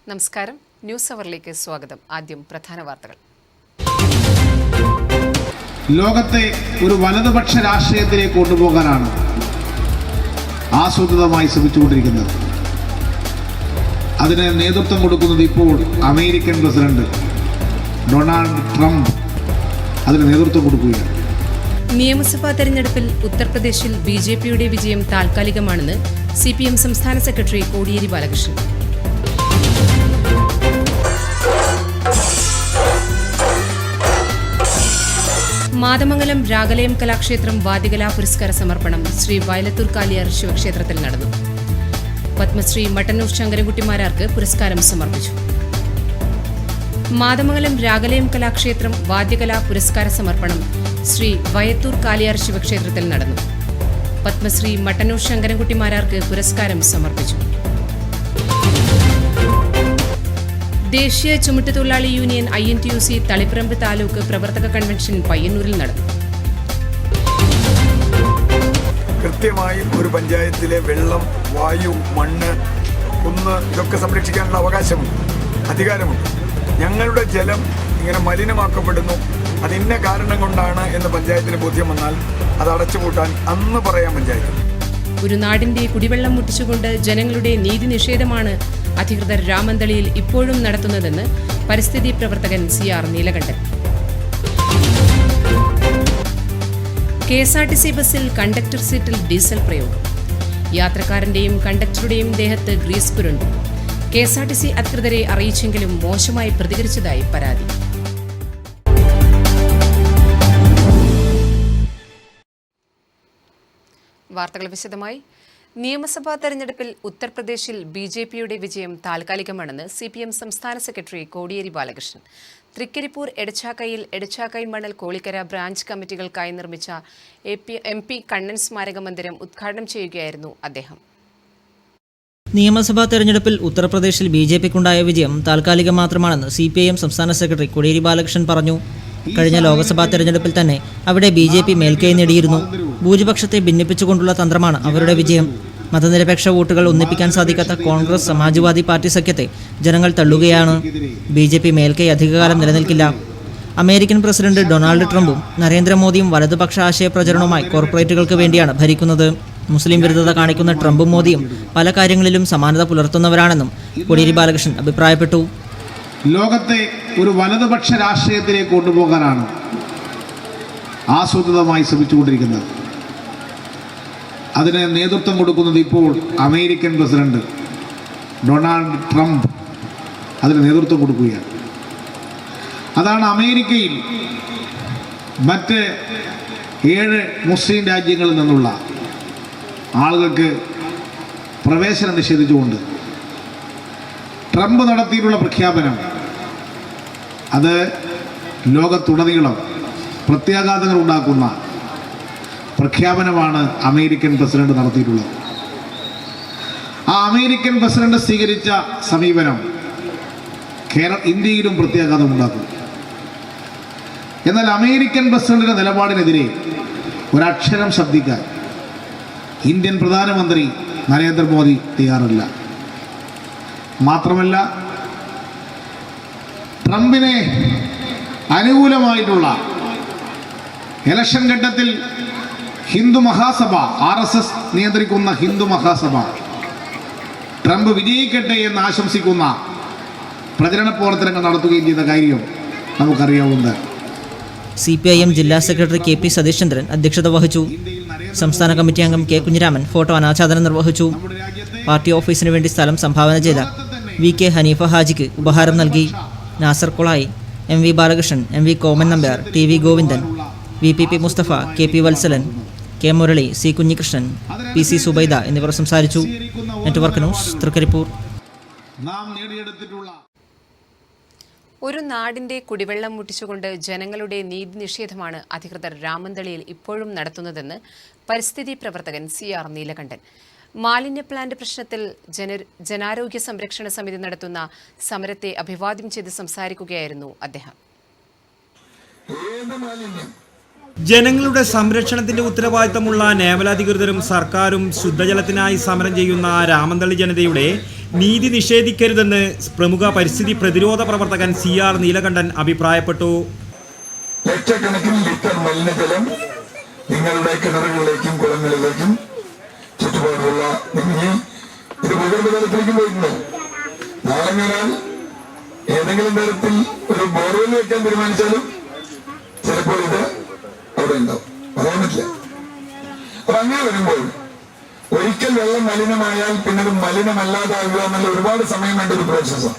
നമസ്കാരം. ന്യൂസ് അവറിലേക്ക് സ്വാഗതം. ആദ്യം പ്രധാന വാർത്തകൾ. ലോകത്തെ ഒരു വലതുപക്ഷ രാഷ്ട്രീയത്തിലേക്ക് കൊണ്ടുപോകാനാണ് ആസൂത്രിതമായി ശ്രമിച്ചുകൊണ്ടിരിക്കുന്നത്. അതിന് നേതൃത്വം കൊടുക്കുന്നത് ഇപ്പോൾ അമേരിക്കൻ പ്രസിഡന്റ് ഡൊണാൾഡ് ട്രംപ് അതിന് നേതൃത്വം കൊടുക്കുകയാണ്. നിയമസഭാ തെരഞ്ഞെടുപ്പിൽ ഉത്തർപ്രദേശിൽ ബിജെപിയുടെ വിജയം താൽക്കാലികമാണെന്ന് സിപിഎം സംസ്ഥാന സെക്രട്ടറി കോടിയേരി ബാലകൃഷ്ണൻ. മാതമംഗലം രാഗലയം കലാക്ഷേത്രം വാദ്യകലാ പുരസ്കാര സമർപ്പണം ശ്രീ വയലത്തൂർ കാലിയാർ ശിവക്ഷേത്രത്തിൽ നടന്നു. പത്മശ്രീ മട്ടന്നൂർ ശങ്കരൻകുട്ടിമാരാർക്ക് പുരസ്കാരം സമർപ്പിച്ചു. മാതമംഗലം രാഗലയം കലാക്ഷേത്രം വാദ്യകലാ പുരസ്കാര സമർപ്പണം ശ്രീ വയത്തൂർ കാലിയാർ ശിവക്ഷേത്രത്തിൽ നടന്നു. പത്മശ്രീ മട്ടന്നൂർ ശങ്കരൻകുട്ടിമാരാർക്ക് പുരസ്കാരം സമർപ്പിച്ചു. ദേശീയ ചുമട്ടുതൊഴിലാളി യൂണിയൻ INTUC തളിപ്പറമ്പ് താലൂക്ക് പ്രവർത്തക കൺവെൻഷൻ പയ്യന്നൂരിൽ നടന്നു. കൃത്യമായി ഒരു പഞ്ചായത്തിലെ വെള്ളം, വായു, മണ്ണ്, കുന്ന് ഇതൊക്കെ സംരക്ഷിക്കാനുള്ള അവകാശമുണ്ട്, അധികാരമുണ്ട്. ഞങ്ങളുടെ ജലം ഇങ്ങനെ മലിനമാക്കപ്പെടുന്നു, അതിന്ന കാരണം കൊണ്ടാണ് എന്ന് പഞ്ചായത്തിന് ബോധ്യം വന്നാൽ അത് അടച്ചുപൂട്ടാൻ അന്ന് പറയാം പഞ്ചായത്ത്. ഒരു നാടിന്റെ കുടിവെള്ളം മുട്ടിച്ചുകൊണ്ട് ജനങ്ങളുടെ നീതി നിഷേധമാണ് അധികൃതർ രാമന്തളിയിൽ ഇപ്പോഴും നടത്തുന്നതെന്ന് പരിസ്ഥിതി പ്രവർത്തകൻ CR നീലകണ്ഠൻ. KSRTC ബസ്സിൽ കണ്ടക്ടർ സീറ്റിൽ ഡീസൽ പ്രയോഗം. യാത്രക്കാരന്റെയും കണ്ടക്ടറുടെയും ദേഹത്ത് ഗ്രീസ് പുരണ്ടു. KSRTC അധികൃതരെ അറിയിച്ചെങ്കിലും മോശമായി പ്രതികരിച്ചതായി പരാതി. വാർത്തകൾ വിശദമായി. നിയമസഭാ തെരഞ്ഞെടുപ്പിൽ ഉത്തർപ്രദേശിൽ ബിജെപിയുടെ വിജയം താൽക്കാലികമാണെന്ന് CPM സംസ്ഥാന സെക്രട്ടറി കോടിയേരി ബാലകൃഷ്ണൻ. തൃക്കരിപ്പൂർ എടച്ചാക്കയിൽ എടച്ചാക്കൈ മണൽ കോളിക്കര ബ്രാഞ്ച് കമ്മിറ്റികൾക്കായി നിർമ്മിച്ച MP കണ്ണൻ സ്മാരക മന്ദിരം ഉദ്ഘാടനം ചെയ്യുകയായിരുന്നു അദ്ദേഹം. നിയമസഭാ തെരഞ്ഞെടുപ്പിൽ ഉത്തർപ്രദേശിൽ BJPക്കുണ്ടായ വിജയം താൽക്കാലികം മാത്രമാണെന്ന് CPIM സംസ്ഥാന സെക്രട്ടറി കോടിയേരി ബാലകൃഷ്ണൻ പറഞ്ഞു. കഴിഞ്ഞ ലോക്സഭാ തെരഞ്ഞെടുപ്പിൽ തന്നെ അവിടെ BJP മേൽക്കൈ നേടിയിരുന്നു. ഭൂരിപക്ഷത്തെ ഭിന്നിപ്പിച്ചുകൊണ്ടുള്ള തന്ത്രമാണ് അവരുടെ വിജയം. മതനിരപേക്ഷ വോട്ടുകൾ ഒന്നിപ്പിക്കാൻ സാധിക്കാത്ത കോൺഗ്രസ് സമാജ്വാദി പാർട്ടി സഖ്യത്തെ ജനങ്ങൾ തള്ളുകയാണ്. BJP മേൽക്കൈ അധികകാലം നിലനിൽക്കില്ല. അമേരിക്കൻ പ്രസിഡന്റ് ഡൊണാൾഡ് ട്രംപും നരേന്ദ്രമോദിയും വലതുപക്ഷ ആശയ പ്രചരണവുമായി കോർപ്പറേറ്റുകൾക്ക് വേണ്ടിയാണ് ഭരിക്കുന്നത്. മുസ്ലിം വിരുദ്ധത കാണിക്കുന്ന ട്രംപും മോദിയും പല കാര്യങ്ങളിലും സമാനത പുലർത്തുന്നവരാണെന്നും കോടിയേരി ബാലകൃഷ്ണൻ അഭിപ്രായപ്പെട്ടു. ലോകത്തെ ഒരു വലതുപക്ഷ രാഷ്ട്രീയത്തിലേക്ക് കൊണ്ടുപോകാനാണ് ആസൂത്രിതമായി ശ്രമിച്ചുകൊണ്ടിരിക്കുന്നത്. അതിന് നേതൃത്വം കൊടുക്കുന്നത് ഇപ്പോൾ അമേരിക്കൻ പ്രസിഡന്റ് ഡൊണാൾഡ് ട്രംപ് അതിന് നേതൃത്വം കൊടുക്കുകയാണ്. അതാണ് അമേരിക്കയിൽ മറ്റ് 7 മുസ്ലിം രാജ്യങ്ങളിൽ നിന്നുള്ള ആളുകൾക്ക് പ്രവേശനം നിഷേധിച്ചുകൊണ്ട് ട്രംപ് നടത്തിയിട്ടുള്ള പ്രഖ്യാപനം. അത് ലോകത്തുടനീളം പ്രത്യാഘാതങ്ങൾ ഉണ്ടാക്കുന്ന പ്രഖ്യാപനമാണ് അമേരിക്കൻ പ്രസിഡന്റ് നടത്തിയിട്ടുള്ളത്. ആ അമേരിക്കൻ പ്രസിഡന്റ് സ്വീകരിച്ച സമീപനം ഇന്ത്യയിലും പ്രത്യാഘാതം ഉണ്ടാക്കും. എന്നാൽ അമേരിക്കൻ പ്രസിഡന്റിന്റെ നിലപാടിനെതിരെ ഒരക്ഷരം ശബ്ദിക്കാൻ ഇന്ത്യൻ പ്രധാനമന്ത്രി നരേന്ദ്രമോദി തയ്യാറല്ല. മാത്രമല്ല, ട്രംപിനെ അനുകൂലമായിട്ടുള്ള ഇലക്ഷൻ ഘട്ടത്തിൽ ഹിന്ദു മഹാസഭ, RSS നിയന്ത്രിക്കുന്ന ഹിന്ദു മഹാസഭ ട്രംപ് വിജയിക്കട്ടെ എന്ന് ആശംസിക്കുന്ന പ്രചരണ പ്രവർത്തനങ്ങൾ നടത്തുകയും ചെയ്ത കാര്യം നമുക്കറിയാവുന്നത്. CPIM ജില്ലാ സെക്രട്ടറി KP സതീഷ്ചന്ദ്രൻ അധ്യക്ഷത വഹിച്ചു. സംസ്ഥാന കമ്മിറ്റി അംഗം K കുഞ്ഞിരാമൻ ഫോട്ടോ അനാച്ഛാദനം നിർവഹിച്ചു. പാർട്ടി ഓഫീസിനു വേണ്ടി സ്ഥലം സംഭാവന ചെയ്ത VK ഹനീഫ ഹാജിക്ക് ഉപഹാരം നൽകി. Nasar കൊളായി, MV Balakrishnan, MV കോമൻ Nambiar, TV Govindan, VPP Mustafa, KP Valsalan, K Murali, C Kunhikrishnan, PC Subaida എന്നിവർ സംസാരിച്ചു. Network news, Thrikaripur. ഒരു നാടിന്റെ കുടിവെള്ളം മുട്ടിച്ചുകൊണ്ട് ജനങ്ങളുടെ നീതി നിഷേധമാണ് അധികൃതർ രാമന്തളിയിൽ ഇപ്പോഴും നടത്തുന്നതെന്ന് പരിസ്ഥിതി പ്രവർത്തകൻ CR നീലകണ്ഠൻ. മാലിന്യ പ്ലാന്റ് പ്രശ്നത്തിൽ ജനാരോഗ്യ സംരക്ഷണ സമിതി നടത്തുന്ന സമരത്തെ അഭിവാദ്യം ചെയ്ത് സംസാരിക്കുകയായിരുന്നു അദ്ദേഹം. ജനങ്ങളുടെ സംരക്ഷണത്തിന്റെ ഉത്തരവാദിത്തമുള്ള നേവലാധികൃതരും സർക്കാരും ശുദ്ധജലത്തിനായി സമരം ചെയ്യുന്ന രാമന്തളി ജനതയുടെ നീതി നിഷേധിക്കരുതെന്ന് പ്രമുഖ പരിസ്ഥിതി പ്രതിരോധ പ്രവർത്തകൻ CR നീലകണ്ഠൻ അഭിപ്രായപ്പെട്ടു. ലക്ഷക്കണക്കിന് ലിറ്റർ മലിനജലം നിങ്ങളുടെ കിണറുകളിലേക്കും കുളങ്ങളിലേക്കും ചുറ്റുപാടുള്ള ഇത് ഭൂഗർഭതലത്തിലേക്കും പോയിരുന്നു. നാളെ ഞാൻ ഏതെങ്കിലും തരത്തിൽ ഒരു ബോർവെൽ വെക്കാൻ തീരുമാനിച്ചാലും ചിലപ്പോൾ ഇത് അവിടെ ഉണ്ടാവും. പറയാൻ പറ്റില്ല. അപ്പൊ അങ്ങനെ വരുമ്പോൾ ഒരിക്കൽ വെള്ളം മലിനമായാൽ പിന്നെ അത് മലിനമല്ലാതാകുക എന്നുള്ള ഒരുപാട് സമയം വേണ്ട ഒരു പ്രോസസ്സാണ്.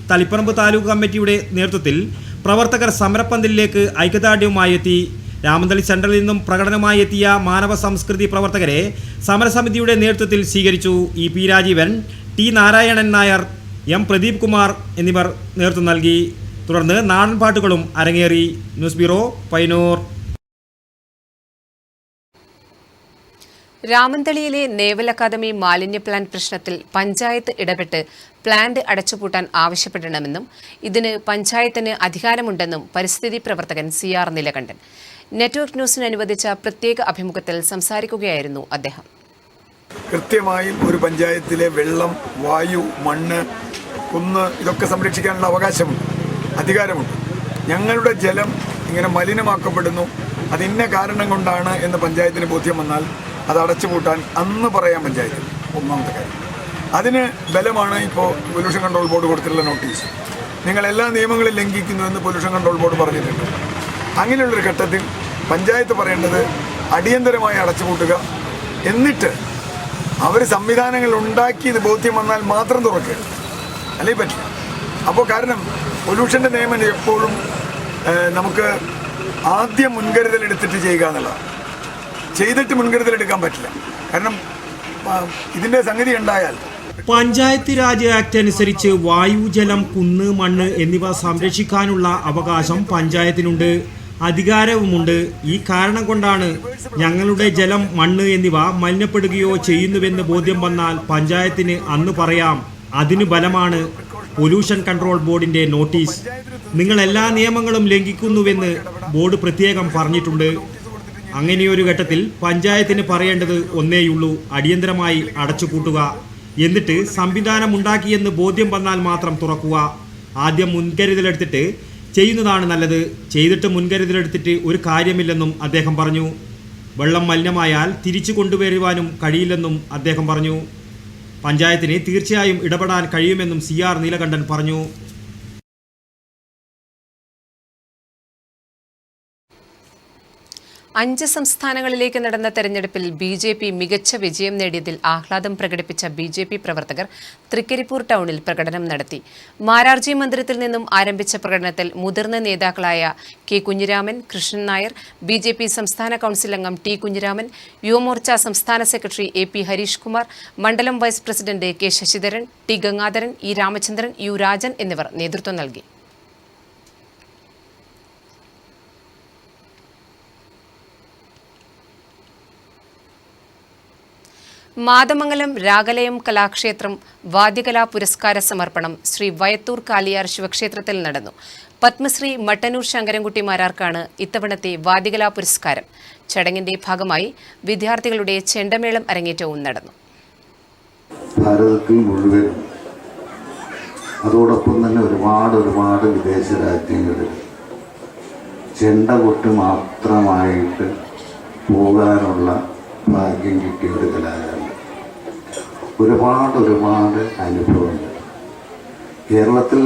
തളിപ്പറമ്പ് താലൂക്ക് കമ്മിറ്റിയുടെ നേതൃത്വത്തിൽ പ്രവർത്തകർ സമരപ്പന്തലിലേക്ക് ഐക്യദാർഢ്യവുമായി എത്തി. രാമന്തളി സെൻട്രലിൽ നിന്നും പ്രകടനമായി എത്തിയ മാനവ സംസ്കൃതി പ്രവർത്തകരെ സമരസമിതിയുടെ നേതൃത്വത്തിൽ സ്വീകരിച്ചു. EP Rajeevan, T Narayanan Nair, M Pradeep Kumar എന്നിവർ നേതൃത്വം നൽകി. തുടർന്ന് നാടൻ പാട്ടുകളും അരങ്ങേറി. News bureau, Payyanur. രാമന്തളിയിലെ നേവൽ അക്കാദമി മാലിന്യ പ്ലാന്റ് പ്രശ്നത്തിൽ പഞ്ചായത്ത് ഇടപെട്ട് പ്ലാന്റ് അടച്ചുപൂട്ടാൻ ആവശ്യപ്പെടണമെന്നും ഇതിന് പഞ്ചായത്തിന് അധികാരമുണ്ടെന്നും പരിസ്ഥിതി പ്രവർത്തകൻ CR നീലകണ്ഠൻ നെറ്റ്വർക്ക് ന്യൂസിന് അനുവദിച്ച പ്രത്യേക അഭിമുഖത്തിൽ സംസാരിക്കുകയായിരുന്നു അദ്ദേഹം. കൃത്യമായും ഒരു പഞ്ചായത്തിലെ വെള്ളം, വായു, മണ്ണ്, കുന്ന് ഇതൊക്കെ സംരക്ഷിക്കാനുള്ള അവകാശമുണ്ട്, അധികാരമുണ്ട്. ഞങ്ങളുടെ ജലം ഇങ്ങനെ മലിനമാക്കപ്പെടുന്നു, അതിന്ന കാരണം കൊണ്ടാണ് എന്ന് പഞ്ചായത്തിന് ബോധ്യം വന്നാൽ അത് അടച്ചുപൂട്ടാൻ അന്ന് പറയാൻ പഞ്ചായത്ത്. ഒന്നാമത്തെ കാര്യം. അതിന് ബലമാണ് ഇപ്പോൾ പൊല്യൂഷൻ കൺട്രോൾ ബോർഡ് കൊടുത്തിട്ടുള്ള നോട്ടീസ്. നിങ്ങൾ എല്ലാ നിയമങ്ങളും ലംഘിക്കുന്നുവെന്ന് പൊല്യൂഷൻ കൺട്രോൾ ബോർഡ് പറഞ്ഞിട്ടുണ്ട്. അങ്ങനെയുള്ളൊരു ഘട്ടത്തിൽ പഞ്ചായത്ത് പറയേണ്ടത് അടിയന്തരമായി അടച്ചുപൂട്ടുക, എന്നിട്ട് അവർ സംവിധാനങ്ങൾ ഉണ്ടാക്കി ഇത് ബോധ്യം വന്നാൽ മാത്രം തുറക്കുക, അല്ലെങ്കിൽ പറ്റില്ല. അപ്പോൾ കാരണം പൊല്യൂഷൻ്റെ നിയമം എപ്പോഴും നമുക്ക് ആദ്യം മുൻകരുതലെടുത്തിട്ട് ചെയ്യുക എന്നുള്ളതാണ്. ചെയ്തിട്ട് മുൻകരുതലെടുക്കാൻ പറ്റില്ല. കാരണം ഇതിൻ്റെ സംഗതി ഉണ്ടായാൽ പഞ്ചായത്ത് രാജ് ആക്ട് അനുസരിച്ച് വായു, ജലം, കുന്ന്, മണ്ണ് എന്നിവ സംരക്ഷിക്കാനുള്ള അവകാശം പഞ്ചായത്തിനുണ്ട്, അധികാരവുമുണ്ട്. ഈ കാരണം കൊണ്ടാണ് ഞങ്ങളുടെ ജലം, മണ്ണ് എന്നിവ മലിനപ്പെടുകയോ ചെയ്യുന്നുവെന്ന് ബോധ്യം വന്നാൽ പഞ്ചായത്തിന് അന്ന് പറയാം. അതിന് ബലമാണ് പൊല്യൂഷൻ കൺട്രോൾ ബോർഡിന്റെ നോട്ടീസ്. നിങ്ങൾ എല്ലാ നിയമങ്ങളും ലംഘിക്കുന്നുവെന്ന് ബോർഡ് പ്രത്യേകം പറഞ്ഞിട്ടുണ്ട്. അങ്ങനെയൊരു ഘട്ടത്തിൽ പഞ്ചായത്തിന് പറയേണ്ടത് ഒന്നേയുള്ളൂ, അടിയന്തരമായി അടച്ചുപൂട്ടുക. എന്നിട്ട് സംവിധാനമുണ്ടാക്കിയെന്ന് ബോധ്യം വന്നാൽ മാത്രം തുറക്കുക. ആദ്യം മുൻകരുതലെടുത്തിട്ട് ചെയ്യുന്നതാണ് നല്ലത്. ചെയ്തിട്ട് മുൻകരുതലെടുത്തിട്ട് ഒരു കാര്യമില്ലെന്നും അദ്ദേഹം പറഞ്ഞു. വെള്ളം മലിനമായാൽ തിരിച്ചു കൊണ്ടുവരുവാനും കഴിയില്ലെന്നും അദ്ദേഹം പറഞ്ഞു. പഞ്ചായത്തിന് തീർച്ചയായും ഇടപെടാൻ കഴിയുമെന്നും CR നീലകണ്ഠൻ പറഞ്ഞു. അഞ്ച് സംസ്ഥാനങ്ങളിലേക്ക് നടന്ന തെരഞ്ഞെടുപ്പിൽ BJP മികച്ച വിജയം നേടിയതിൽ ആഹ്ലാദം പ്രകടിപ്പിച്ച BJP പ്രവർത്തകർ തൃക്കരിപ്പൂർ ടൗണിൽ പ്രകടനം നടത്തി. മാരാർജി മന്ദിരത്തിൽ നിന്നും ആരംഭിച്ച പ്രകടനത്തിൽ മുതിർന്ന നേതാക്കളായ K കുഞ്ഞിരാമൻ, കൃഷ്ണൻ നായർ, BJP സംസ്ഥാന കൗൺസിൽ അംഗം T കുഞ്ഞിരാമൻ, യുവമോർച്ച സംസ്ഥാന സെക്രട്ടറി AP ഹരീഷ് കുമാർ, മണ്ഡലം vice president K Sasidharan, T Gangadharan, E Ramachandran, U Rajan എന്നിവർ നേതൃത്വം നൽകി. മാതമംഗലം രാഗലയം കലാക്ഷേത്രം വാദ്യകലാ പുരസ്കാര സമർപ്പണം ശ്രീ വയത്തൂർ കാലിയാർ ശിവക്ഷേത്രത്തിൽ നടന്നു. പത്മശ്രീ മട്ടന്നൂർ ശങ്കരൻകുട്ടി മാരാർക്കാണ് ഇത്തവണത്തെ വാദ്യകലാ പുരസ്കാരം. ചടങ്ങിന്റെ ഭാഗമായി വിദ്യാർത്ഥികളുടെ ചെണ്ടമേളം അരങ്ങേറ്റവും നടന്നു. ഭാരതത്തിൽ മുഴുവൻ, അതോടൊപ്പം തന്നെ ഒരുപാട് വിദേശ രാജ്യങ്ങളിൽ ചെണ്ട കൊട്ട് മാത്രമായിട്ട് പോകാനുള്ള ഭാഗ്യം കിട്ടിയ ഒരു കലാകാരൻ. ഒരുപാട് അനുഭവമുണ്ട്. കേരളത്തിൽ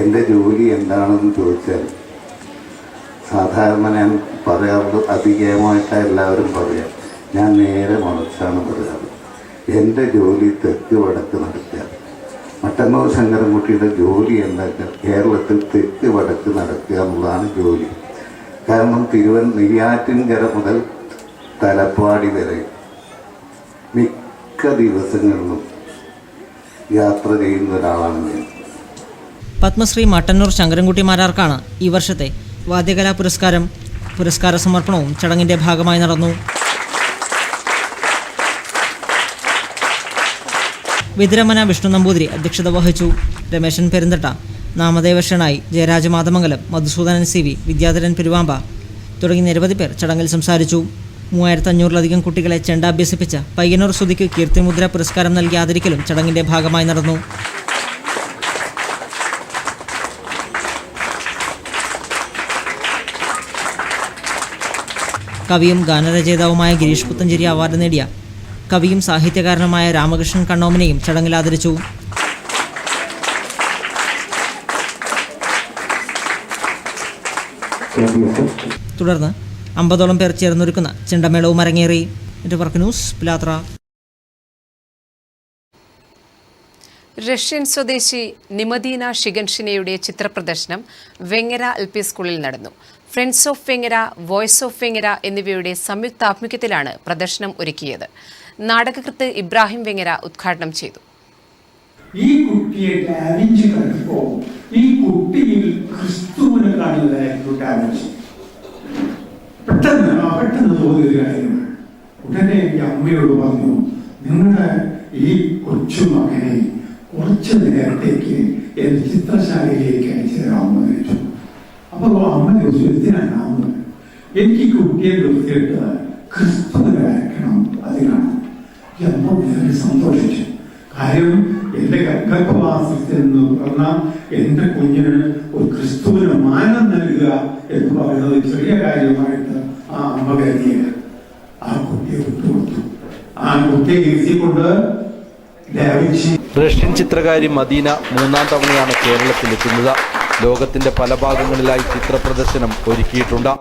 എൻ്റെ ജോലി എന്താണെന്ന് ചോദിച്ചാൽ സാധാരണ ഞാൻ പറയാറുള്ളത്, അധികമായിട്ടാണ് എല്ലാവരും പറയാം, ഞാൻ നേരെ മറിച്ചാണ് പറയാറ്. എൻ്റെ ജോലി തെക്ക് വടക്ക് നടക്കുക. മട്ടന്നൂർ ശങ്കരൻകുട്ടിയുടെ ജോലി എന്താ, കേരളത്തിൽ തെക്ക് വടക്ക് നടക്കുക എന്നുള്ളതാണ് ജോലി. കാരണം നെയ്യാറ്റിൻകര മുതൽ തലപ്പാടി വരെ മിക്ക ദിവസങ്ങളിലും യാത്ര ചെയ്യുന്ന ഒരാളാണ് ഞാൻ. പത്മശ്രീ മട്ടന്നൂർ ശങ്കരൻകുട്ടി മാരാർക്കാണ് ഈ വർഷത്തെ വാദ്യകലാ പുരസ്കാരം. പുരസ്കാര സമർപ്പണവും ചടങ്ങിന്റെ ഭാഗമായി നടന്നു. വിദ്രമന വിഷ്ണു നമ്പൂതിരി അധ്യക്ഷത വഹിച്ചു. രമേശൻ പെരുന്തട്ട, നാമദേവക്ഷനായി ജയരാജ മാതമംഗലം, മധുസൂദനൻ CV, വിദ്യാധരൻ പെരുവാമ്പ തുടങ്ങി നിരവധി പേർ ചടങ്ങിൽ സംസാരിച്ചു. 3500-ലധികം കുട്ടികളെ ചെണ്ട അഭ്യസിപ്പിച്ച പയ്യന്നൂർ സുധിക്ക് കീർത്തിമുദ്ര പുരസ്കാരം നൽകി ആദരിക്കലും ചടങ്ങിന്റെ ഭാഗമായി നടന്നു. കവിയും ഗാനരചയിതാവുമായ ഗിരീഷ് പുത്തഞ്ചേരി അവാർഡ് നേടിയ കവിയും സാഹിത്യകാരനുമായ രാമകൃഷ്ണൻ കണ്ണോമനെയും ചടങ്ങിൽ ആദരിച്ചു. തുടർന്ന് 50ഓളം പേർ ചേർന്നൊരുക്കുന്ന ചെണ്ടമേളവും അരങ്ങേറി. നെറ്റ്വർക്ക് ന്യൂസ്, പിലാത്ര. റഷ്യൻ സ്വദേശി നിമദീന ഷിഗൻഷിനയുടെ ചിത്രപ്രദർശനം വെങ്ങര LP സ്കൂളിൽ നടന്നു. Friends of Vengara, voice of Vengara എന്നിവയുടെ സംയുക്താഭിമുഖ്യത്തിലാണ് പ്രദർശനം ഒരുക്കിയത്. നാടകകൃത്ത് ഇബ്രാഹിം വെങ്ങര ഉദ്ഘാടനം ചെയ്തു. ഈ കുട്ടിയെ ഡാവിഞ്ചി കണ്ടപ്പോൾ ഈ കുട്ടിയിൽ ക്രിസ്തുവിനെ കാണുന്നതായിരുന്നു ഡാവിഞ്ചി. പെട്ടെന്ന് തോന്നിയൊരു കാര്യമാണ്. ഉടനെ എൻ്റെ അമ്മയോട് പറഞ്ഞു, നിങ്ങളുടെ ഈ കൊച്ചുമകനെ കുറച്ച് നേരത്തേക്ക് എൻ്റെ ചിത്രശാലയിലേക്ക് അയച്ചു തരാമെന്ന് ചോദിച്ചു. അപ്പോൾ അമ്മ ചോദിച്ചു, എന്തിനാണ്? എനിക്ക് കുട്ടിയെ നിർത്തിയിട്ട് ക്രിസ്തുവിനെ വരയ്ക്കണം, അതിനാണ്. അമ്മ വളരെ സന്തോഷിച്ചു. കാര്യം എൻ്റെ ഗർഭവാസത്തിൽ എന്ന് പറഞ്ഞാൽ എൻ്റെ കുഞ്ഞിന് ഒരു ക്രിസ്തുവിന് മാനം നൽകുക എന്ന് പറയുന്നത് ചെറിയ കാര്യമായിട്ട് ആ അമ്മ കരുതിയത്. ആ കുട്ടിയെ വിട്ടുകൊടുത്തു. ആ കുട്ടിയെ ഇരുത്തിക്കൊണ്ട് റഷ്യൻ ചിത്രകാരി മദീന 3ാം തവണയാണ് കേരളത്തിലെത്തുന്നത്. ലോകത്തിന്റെ പല ഭാഗങ്ങളിലായി ചിത്രപ്രദർശനം ഒരുക്കിയിട്ടുണ്ട്.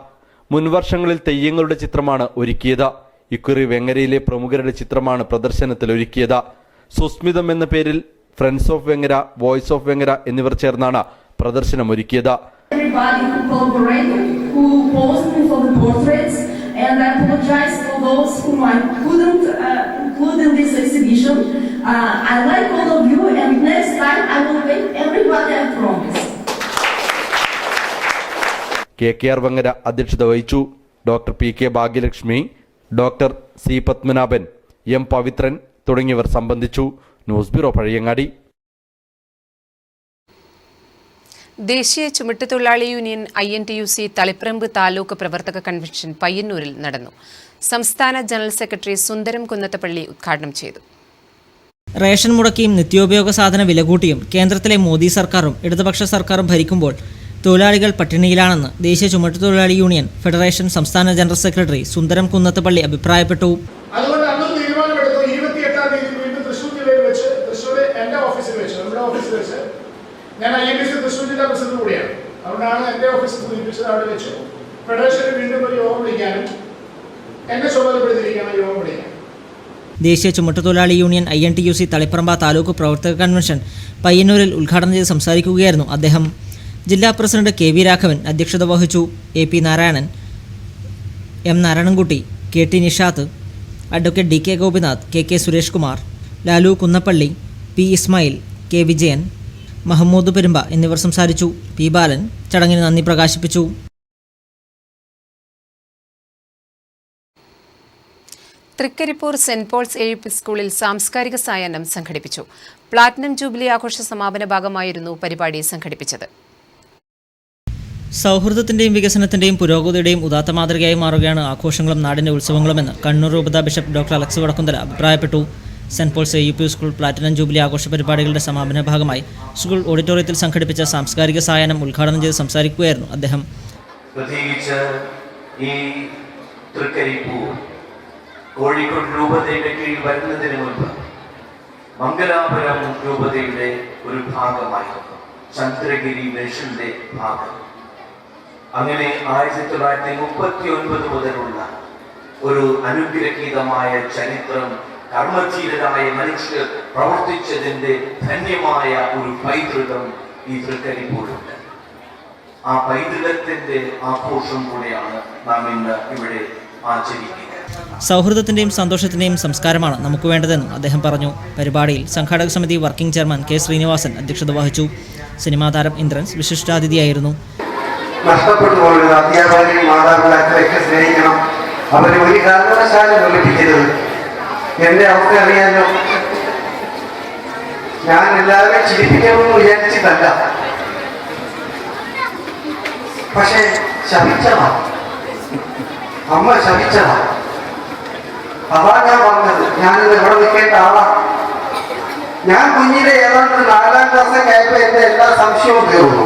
മുൻവർഷങ്ങളിൽ തെയ്യങ്ങളുടെ ചിത്രമാണ് ഒരുക്കിയത്. ഇക്കുറി വെങ്ങരയിലെ പ്രമുഖരുടെ ചിത്രമാണ് പ്രദർശനത്തിൽ ഒരുക്കിയത്. സുസ്മിതം എന്ന പേരിൽ friends of Vengara, voice of Vengara എന്നിവർ ചേർന്നാണ് പ്രദർശനം ഒരുക്കിയത്. And I apologize for those whom I couldn't include in this exhibition. I like all of you, and next time I will make everybody I promise. KKR Vengara അധ്യക്ഷത വഹിച്ചു. Doctor PK Bhagyalakshmi, doctor C Padmanabhan, M Pavithran തുടങ്ങിയവർ സംബന്ധിച്ചു. News bureau, Pazhayangadi. ദേശീയ ചുമട്ടുതൊഴിലാളി union INTUC Taliparamba taluk പ്രവർത്തക convention പയ്യന്നൂരിൽ നടന്നു. സംസ്ഥാന general secretary സുന്ദരം കുന്നത്തപ്പള്ളി ഉദ്ഘാടനം ചെയ്തു. റേഷൻ മുടക്കിയും നിത്യോപയോഗ സാധന വില കൂട്ടിയും കേന്ദ്രത്തിലെ മോദി സർക്കാരും ഇടതുപക്ഷ സർക്കാരും ഭരിക്കുമ്പോൾ തൊഴിലാളികൾ പട്ടിണിയിലാണെന്ന് ദേശീയ ചുമട്ടുതൊഴിലാളി യൂണിയൻ ഫെഡറേഷൻ സംസ്ഥാന ജനറൽ സെക്രട്ടറി സുന്ദരം കുന്നത്തപ്പള്ളി അഭിപ്രായപ്പെട്ടു. അതുകൊണ്ട് അന്ന് തീരുമാനമെടുത്തു. 28-ാം തീയതി വീണ്ടും തൃശ്ശൂർ ജില്ലയിൽ വെച്ച്, തൃശ്ശൂർ എൻ്റെ ഓഫീസിൽ വെച്ച്, നമ്മുടെ ഓഫീസിൽ വെച്ച്, ഞാൻ INTUC തൃശ്ശൂർ ജില്ലാ പ്രസിഡന്റ് കൂടിയാണ്. അതുകൊണ്ടാണ് എൻ്റെ ഓഫീസിൽ സൂചിപ്പിച്ചത്. അവിടെ വെച്ച് ഫെഡറേഷന് വീണ്ടും ഒരു യോഗം വിളിക്കാനും എന്നെ ചുമതലപ്പെടുത്തിയിരിക്കണം യോഗം വിളിക്കാൻ. ദേശീയ ചുമട്ടുതൊഴിലാളി യൂണിയൻ INTUC തളിപ്പറമ്പ താലൂക്ക് പ്രവർത്തക കൺവെൻഷൻ പയ്യന്നൂരിൽ ഉദ്ഘാടനം ചെയ്ത് സംസാരിക്കുകയായിരുന്നു അദ്ദേഹം. ജില്ലാ പ്രസിഡന്റ് KV രാഘവൻ അധ്യക്ഷത വഹിച്ചു. AP Narayanan, M Narayanankutty, KT Nishath, advocate DK Gopinath, KK Suresh Kumar, Lalu Kunnappally, P Ismail, K Vijayan, Mahmood Perumba എന്നിവർ സംസാരിച്ചു. P ബാലൻ ചടങ്ങിന് നന്ദി പ്രകാശിപ്പിച്ചു. തൃക്കരിപ്പൂർ സെന്റ് പോൾസ് AUP സ്കൂളിൽ സാംസ്കാരിക സായാഹ്നം സംഘടിപ്പിച്ചു. പ്ലാറ്റിനം ജൂബിലി ആഘോഷ സമാപന ഭാഗമായിരുന്നു പരിപാടി സംഘടിപ്പിച്ചത്. സൗഹൃദത്തിന്റെയും വികസനത്തിന്റെയും പുരോഗതിയുടെയും ഉദാത്ത മാതൃകയായി മാറുകയാണ് ആഘോഷങ്ങളും നാടിന്റെ ഉത്സവങ്ങളുമെന്ന് കണ്ണൂർ രൂപത ബിഷപ്പ് ഡോക്ടർ അലക്സ് വടക്കുന്തല അഭിപ്രായപ്പെട്ടു. Saint Paul's AUP school platinum jubilee ആഘോഷ പരിപാടികളുടെ സമാപന ഭാഗമായി സ്കൂൾ ഓഡിറ്റോറിയത്തിൽ സംഘടിപ്പിച്ച സാംസ്കാരിക സായാഹ്നം ഉദ്ഘാടനം ചെയ്ത് സംസാരിക്കുകയായിരുന്നു അദ്ദേഹം. പ്രത്യേകിച്ച് ഈ തൃക്കരിപ്പൂർ കോഴിക്കോട് രൂപതയുടെ കീഴിൽ വരുന്നതിന് മുൻപ് മംഗലാപുരം രൂപതയുടെ ഒരു ഭാഗമായിരുന്നു ചന്ദ്രഗിരി മിഷന്റെ ഭാഗം. അങ്ങനെ 1939 മുതലുള്ള ഒരു അനുഗ്രഹീതമായ ചരിത്രം കർമ്മധീരരായ മനുഷ്യർ പ്രവർത്തിച്ചതിന്റെ ധന്യമായ ഒരു പൈതൃകം ഈ തൃക്കരിപ്പൂരുണ്ട്. ആ പൈതൃകത്തിന്റെ ആഘോഷം കൂടെയാണ് നാം ഇന്ന് ഇവിടെ ആചരിക്കുന്നത്. സൗഹൃദത്തിന്റെയും സന്തോഷത്തിന്റെയും സംസ്കാരമാണ് നമുക്ക് വേണ്ടതെന്നും അദ്ദേഹം പറഞ്ഞു. പരിപാടിയിൽ സംഘാടക സമിതി വർക്കിംഗ് ചെയർമാൻ K ശ്രീനിവാസൻ അധ്യക്ഷത വഹിച്ചു. സിനിമാ താരം ഇന്ദ്രൻസ് വിശിഷ്ടാതിഥിയായിരുന്നു. നഷ്ടപ്പെട്ടു പോകുന്നത് അധ്യാപകരെയും മാതാപിതാക്കളെയൊക്കെ സ്നേഹിക്കണം. അവരെ ഒരു കാരണവശാലും ഒലിപ്പിക്കരുത്. എന്റെ അവസ്ഥ അറിയാലോ. ഞാൻ എല്ലാവരെയും ചിരിപ്പിക്കണമെന്ന് വിചാരിച്ചിട്ടല്ല, പക്ഷെ ശപിച്ചതാ, അമ്മ ശപിച്ചതാ. അതാണ് ഞാൻ പറഞ്ഞത്. ഞാനിത് ഇവിടെ നിൽക്കേണ്ട ആളാണ്. ഞാൻ കുഞ്ഞിലെ ഏതാണ്ട് 4ാം ക്ലാസ്സൊക്കെ ആയപ്പോൾ എന്റെ എല്ലാ സംശയവും തീർന്നു.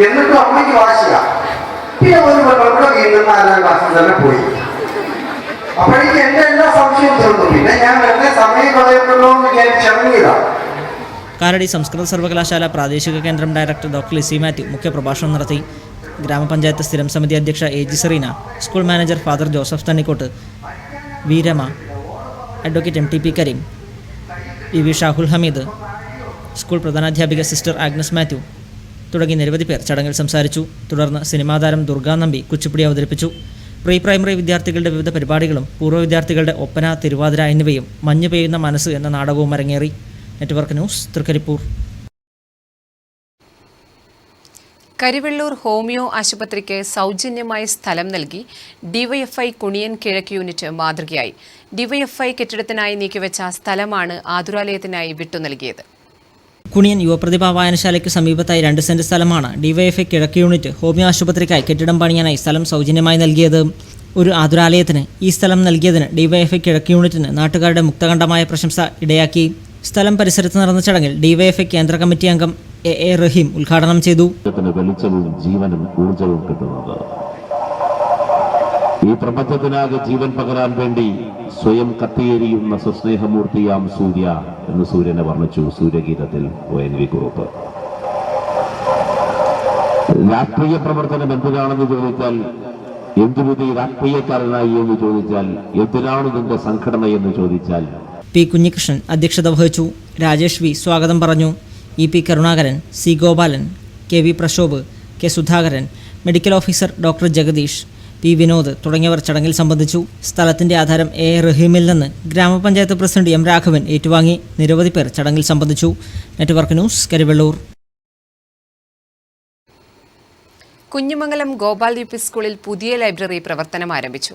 എന്നിട്ടും അമ്മയ്ക്ക് വാശിയ. പിന്നെ ഒരു ഇവിടെ വീണ്ടും 4ാം ക്ലാസ്സിൽ തന്നെ പോയി. അപ്പോഴേക്കും എന്റെ എല്ലാ സംശയവും തീർന്നു. പിന്നെ ഞാൻ വെറുതെ സമയം കളയപ്പെടുന്നു എന്ന് വിചാരിച്ചിറങ്ങിയതാണ്. കാലടി സംസ്കൃത സർവകലാശാല പ്രാദേശിക കേന്ദ്രം ഡയറക്ടർ ഡോക്ടർ ലിസി മാത്യു മുഖ്യപ്രഭാഷണം നടത്തി. ഗ്രാമപഞ്ചായത്ത് സ്ഥിരം സമിതി അധ്യക്ഷ AG Serena, school manager father Joseph Thannikkottu, വീരമ, advocate MTP Kareem, PV Shahul Hameed, school പ്രധാനാധ്യാപിക സിസ്റ്റർ ആഗ്നസ് മാത്യു തുടങ്ങി നിരവധി പേർ ചടങ്ങിൽ സംസാരിച്ചു. തുടർന്ന് സിനിമാ താരം ദുർഗാ നമ്പി കുച്ചിപ്പുടി അവതരിപ്പിച്ചു. പ്രീ പ്രൈമറി വിദ്യാർത്ഥികളുടെ വിവിധ പരിപാടികളും പൂർവ്വ വിദ്യാർത്ഥികളുടെ ഒപ്പന, തിരുവാതിര എന്നിവയും മഞ്ഞ് പെയ്യുന്ന മനസ്സ് എന്ന നാടകവും അരങ്ങേറി. Network news, Thrikaripur. Karivellur homeo ആശുപത്രിക്ക് സൗജന്യമായി സ്ഥലം നൽകി ഡിവൈഎഫ്ഐ കുണിയൻ കിഴക്ക് യൂണിറ്റ് മാതൃകയായി. ഡിവൈഎഫ്ഐ കെട്ടിടത്തിനായി നീക്കിവെച്ച സ്ഥലമാണ് ആതുരാലയത്തിനായി വിട്ടുനൽകിയത്. കുണിയൻ യുവപ്രതിഭാ വായനശാലയ്ക്ക് സമീപത്തായി 2 സെന്റ് സ്ഥലമാണ് ഡിവൈഎഫ്ഐ കിഴക്ക് യൂണിറ്റ് ഹോമിയോ ആശുപത്രിക്കായി കെട്ടിടം പണിയാനായി സ്ഥലം സൗജന്യമായി നൽകിയത്. ഒരു ആതുരാലയത്തിന് ഈ സ്ഥലം നൽകിയതിന് ഡിവൈഎഫ്ഐ കിഴക്ക് യൂണിറ്റിന് നാട്ടുകാരുടെ മുക്തകണ്ഠമായ പ്രശംസ ഇടയാക്കി. സ്ഥലം പരിസരത്ത് നടന്ന ചടങ്ങിൽ ഡിവൈഎഫ്ഐ കേന്ദ്ര കമ്മിറ്റി അംഗം A റഹീം ഉദ്ഘാടനം ചെയ്തു. വെളിച്ചവും ജീവനും ഊർജവും കിട്ടുന്നത് ഈ പ്രപഞ്ചത്തിനാകെ ജീവൻ പകരാൻ വേണ്ടി സ്വയം കത്തിയേരിയുന്ന സ്വസ്നേഹമൂർത്തിയാം സൂര്യ എന്ന് സൂര്യനെ വർണ്ണിച്ചു സൂര്യഗീതത്തിൽ ONV കുറുപ്പ്. രാഷ്ട്രീയ പ്രവർത്തനം എന്തിനാണെന്ന് ചോദിച്ചാൽ എന്തുവിധി രാഷ്ട്രീയക്കാരനായി എന്ന് ചോദിച്ചാൽ എന്തിനാണ് ഇതിന്റെ സംഘടന എന്ന് ചോദിച്ചാൽ P കുഞ്ഞികൃഷ്ണൻ അധ്യക്ഷത വഹിച്ചു. രാജേഷ് V സ്വാഗതം പറഞ്ഞു. EP Karunakaran, C Gopalan, KV Prashobh, K Sudhakaran, medical officer doctor Jagadeesh, P Vinod തുടങ്ങിയവർ ചടങ്ങിൽ സംബന്ധിച്ചു. സ്ഥലത്തിന്റെ ആധാരം A റഹീമിൽ നിന്ന് ഗ്രാമപഞ്ചായത്ത് പ്രസിഡന്റ് M രാഘവൻ ഏറ്റുവാങ്ങി. നിരവധി പേർ ചടങ്ങിൽ സംബന്ധിച്ചു. Network news, Karivellur. Kunhimangalam Gopal UP സ്കൂളിൽ പുതിയ ലൈബ്രറി പ്രവർത്തനം ആരംഭിച്ചു.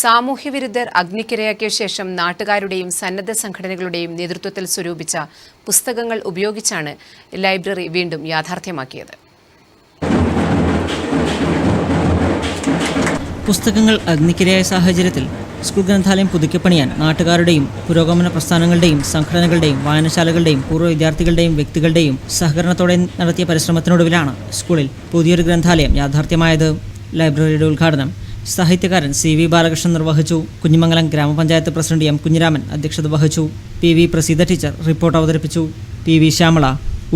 സാമൂഹ്യവിരുദ്ധർ അഗ്നിക്കിരയാക്കിയ ശേഷം നാട്ടുകാരുടെയും സന്നദ്ധ സംഘടനകളുടെയും നേതൃത്വത്തിൽ സ്വരൂപിച്ച പുസ്തകങ്ങൾ ഉപയോഗിച്ചാണ് ലൈബ്രറി വീണ്ടും യാഥാർത്ഥ്യമാക്കിയത്. പുസ്തകങ്ങൾ അഗ്നിക്കിരയായ സാഹചര്യത്തിൽ സ്കൂൾ ഗ്രന്ഥാലയം പുതുക്കിപ്പണിയാൻ നാട്ടുകാരുടെയും പുരോഗമന പ്രസ്ഥാനങ്ങളുടെയും സംഘടനകളുടെയും വായനശാലകളുടെയും പൂർവ്വ വിദ്യാർത്ഥികളുടെയും വ്യക്തികളുടെയും സഹകരണത്തോടെ നടത്തിയ പരിശ്രമത്തിനൊടുവിലാണ് സ്കൂളിൽ പുതിയൊരു ഗ്രന്ഥാലയം യാഥാർത്ഥ്യമായത്. ലൈബ്രറിയുടെ ഉദ്ഘാടനം സാഹിത്യകാരൻ CV ബാലകൃഷ്ണൻ നിർവഹിച്ചു. കുഞ്ഞിമംഗലം ഗ്രാമപഞ്ചായത്ത് പ്രസിഡന്റ് M കുഞ്ഞിരാമൻ അധ്യക്ഷത വഹിച്ചു. PV പ്രസീത ടീച്ചർ റിപ്പോർട്ട് അവതരിപ്പിച്ചു. PV ശ്യാമള,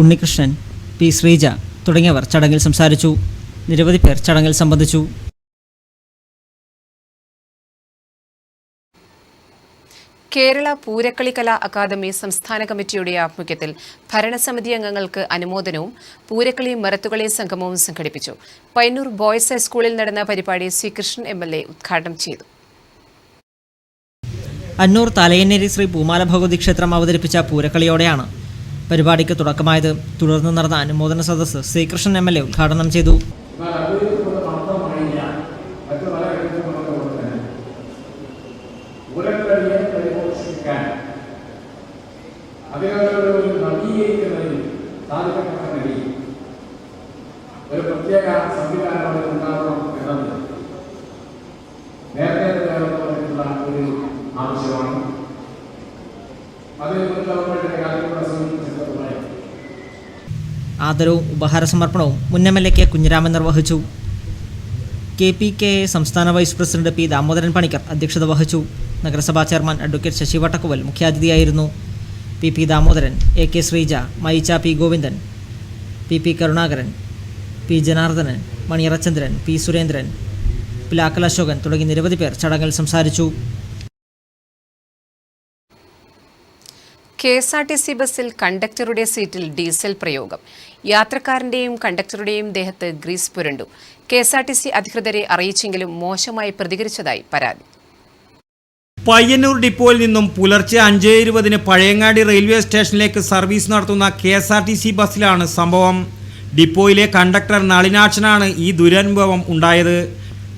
ഉണ്ണികൃഷ്ണൻ, P ശ്രീജ തുടങ്ങിയവർ ചടങ്ങിൽ സംസാരിച്ചു. നിരവധി പേർ ചടങ്ങിൽ സംബന്ധിച്ചു. കേരള പൂരക്കളി കലാ അക്കാദമി സംസ്ഥാന കമ്മിറ്റിയുടെ ആഭിമുഖ്യത്തിൽ ഭരണസമിതി അംഗങ്ങൾക്ക് അനുമോദനവും പൂരക്കളി മരത്തുകളി സംഗമവും സംഘടിപ്പിച്ചു. പയ്യന്നൂർ ബോയ്സ് ഹൈസ്കൂളിൽ നടന്ന പരിപാടി C കൃഷ്ണൻ MLA ഉദ്ഘാടനം ചെയ്തു. അന്നൂർ തലയന്നേരി ശ്രീ പൂമാല ഭഗവതി ക്ഷേത്രം അവതരിപ്പിച്ച പൂരക്കളിയോടെയാണ് പരിപാടിക്ക് തുടക്കമായത്. തുടർന്ന് നടന്ന അനുമോദന സദസ്സ് C കൃഷ്ണൻ MLA ഉദ്ഘാടനം ചെയ്തു. ഒരു പ്രത്യേക സംവിധാനം ഉണ്ടാകണം എന്നത് നേരത്തെ ഒരു ആവശ്യമാണ്. അതിന് ഗവൺമെന്റിന്റെ കാര്യങ്ങളുടെ സമീപിച്ചതുമായി ആദരവും ഉപഹാര സമർപ്പണവും മുൻ MLA K കുഞ്ഞിരാമൻ നിർവഹിച്ചു. KPKA സംസ്ഥാന vice president P Damodaran Panicker അധ്യക്ഷത വഹിച്ചു. നഗരസഭാ ചെയർമാൻ അഡ്വക്കേറ്റ് ശശി വട്ടക്കുവൽ മുഖ്യാതിഥിയായിരുന്നു. PP Damodaran, AK Sreeja, Mayicha P Govindan, PP Karunakaran, P Janardhanan, Maniyarachandran, P Surendran, Pilakkal Ashokan തുടങ്ങി നിരവധി പേർ ചടങ്ങിൽ സംസാരിച്ചു. KSRTC ബസ്സിൽ കണ്ടക്ടറുടെ സീറ്റിൽ ഡീസൽ പ്രയോഗം. യാത്രക്കാരന്റെയും കണ്ടക്ടറുടെയും ദേഹത്ത് ഗ്രീസ് പുരണ്ടു. KSRTC അധികൃതരെ അറിയിച്ചെങ്കിലും മോശമായി പ്രതികരിച്ചതായി പരാതി. പയ്യന്നൂർ ഡിപ്പോയിൽ നിന്നും പുലർച്ചെ 5:20 പഴയങ്ങാടി റെയിൽവേ സ്റ്റേഷനിലേക്ക് സർവീസ് നടത്തുന്ന KSRTC ബസ്സിലാണ് സംഭവം. ഡിപ്പോയിലെ കണ്ടക്ടർ നളിനാക്ഷനാണ് ഈ ദുരനുഭവം ഉണ്ടായത്.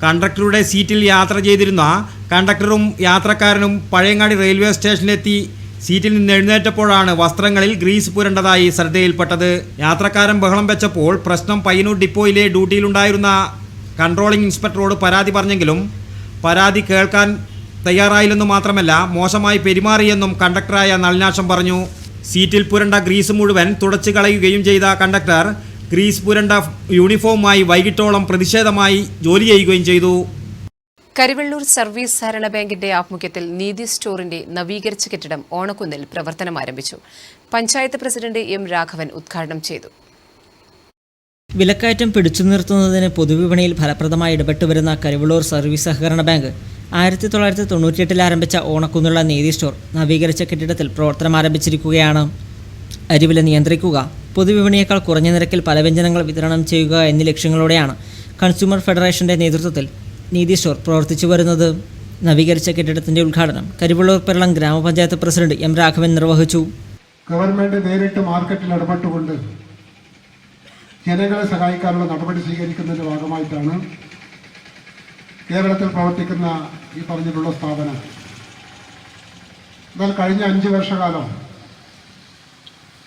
കണ്ടക്ടറുടെ സീറ്റിൽ യാത്ര ചെയ്തിരുന്ന കണ്ടക്ടറും യാത്രക്കാരനും പഴയങ്ങാടി റെയിൽവേ സ്റ്റേഷനിലെത്തി സീറ്റിൽ നിന്ന് എഴുന്നേറ്റപ്പോഴാണ് വസ്ത്രങ്ങളിൽ ഗ്രീസ് പുരണ്ടതായി ശ്രദ്ധയിൽപ്പെട്ടത്. യാത്രക്കാരൻ ബഹളം വെച്ചപ്പോൾ പ്രശ്നം പയ്യന്നൂർ ഡിപ്പോയിലെ ഡ്യൂട്ടിയിലുണ്ടായിരുന്ന കൺട്രോളിംഗ് ഇൻസ്പെക്ടറോട് പരാതി പറഞ്ഞെങ്കിലും പരാതി കേൾക്കാൻ തയ്യാറായില്ലെന്നു മാത്രമല്ല മോശമായി പെരുമാറിയെന്നും കണ്ടക്ടറായ നളിനാക്ഷൻ പറഞ്ഞു. സീറ്റിൽ പുരണ്ട ഗ്രീസ് മുഴുവൻ തുടച്ചു കളയുകയും ചെയ്ത കണ്ടക്ടർ ഗ്രീസ് പുരണ്ട യൂണിഫോമുമായി വൈകിട്ടോളം പ്രതിഷേധമായി ജോലി ചെയ്യുകയും ചെയ്തു. കരിവെള്ളൂർ സർവീസ് സഹകരണ ബാങ്കിന്റെ ആഭിമുഖ്യത്തിൽ നീതി സ്റ്റോറിന്റെ നവീകരിച്ച കെട്ടിടം ഓണക്കുന്നിൽ പ്രവർത്തനം ആരംഭിച്ചു. പഞ്ചായത്ത് പ്രസിഡന്റ് എം രാഘവൻ ഉദ്ഘാടനം ചെയ്തു. വിലക്കയറ്റം പിടിച്ചു നിർത്തുന്നതിന് പൊതുവിപണിയിൽ ഫലപ്രദമായി ഇടപെട്ടുവരുന്ന കരിവെള്ളൂർ സർവീസ് സഹകരണ ബാങ്ക് 1998 ആരംഭിച്ച ഓണക്കുന്നുള്ള നീതി സ്റ്റോർ നവീകരിച്ച കെട്ടിടത്തിൽ പ്രവർത്തനം ആരംഭിച്ചിരിക്കുകയാണ്. അരിവില നിയന്ത്രിക്കുക, പൊതുവിപണിയേക്കാൾ കുറഞ്ഞ നിരക്കിൽ പലവ്യഞ്ജനങ്ങൾ വിതരണം ചെയ്യുക എന്നീ ലക്ഷ്യങ്ങളോടെയാണ് കൺസ്യൂമർ ഫെഡറേഷന്റെ നേതൃത്വത്തിൽ നീതി സ്റ്റോർ പ്രവർത്തിച്ചു വരുന്നത്. നവീകരിച്ച കെട്ടിടത്തിന്റെ ഉദ്ഘാടനം കരിവെള്ളൂർ പെരളം ഗ്രാമപഞ്ചായത്ത് പ്രസിഡന്റ് എം രാഘവൻ നിർവഹിച്ചു. ഗവൺമെന്റ് നേരിട്ട് മാർക്കറ്റിൽ ഇടപെട്ടുകൊണ്ട് ജനങ്ങളെ സഹായിക്കാനുള്ള നടപടി സ്വീകരിക്കുന്നതിന്റെ ഭാഗമായിട്ടാണ് കേരളത്തിൽ പ്രവർത്തിക്കുന്ന ഈ പറഞ്ഞിട്ടുള്ള സ്ഥാപനം. എന്നാൽ കഴിഞ്ഞ 5 വർഷക്കാലം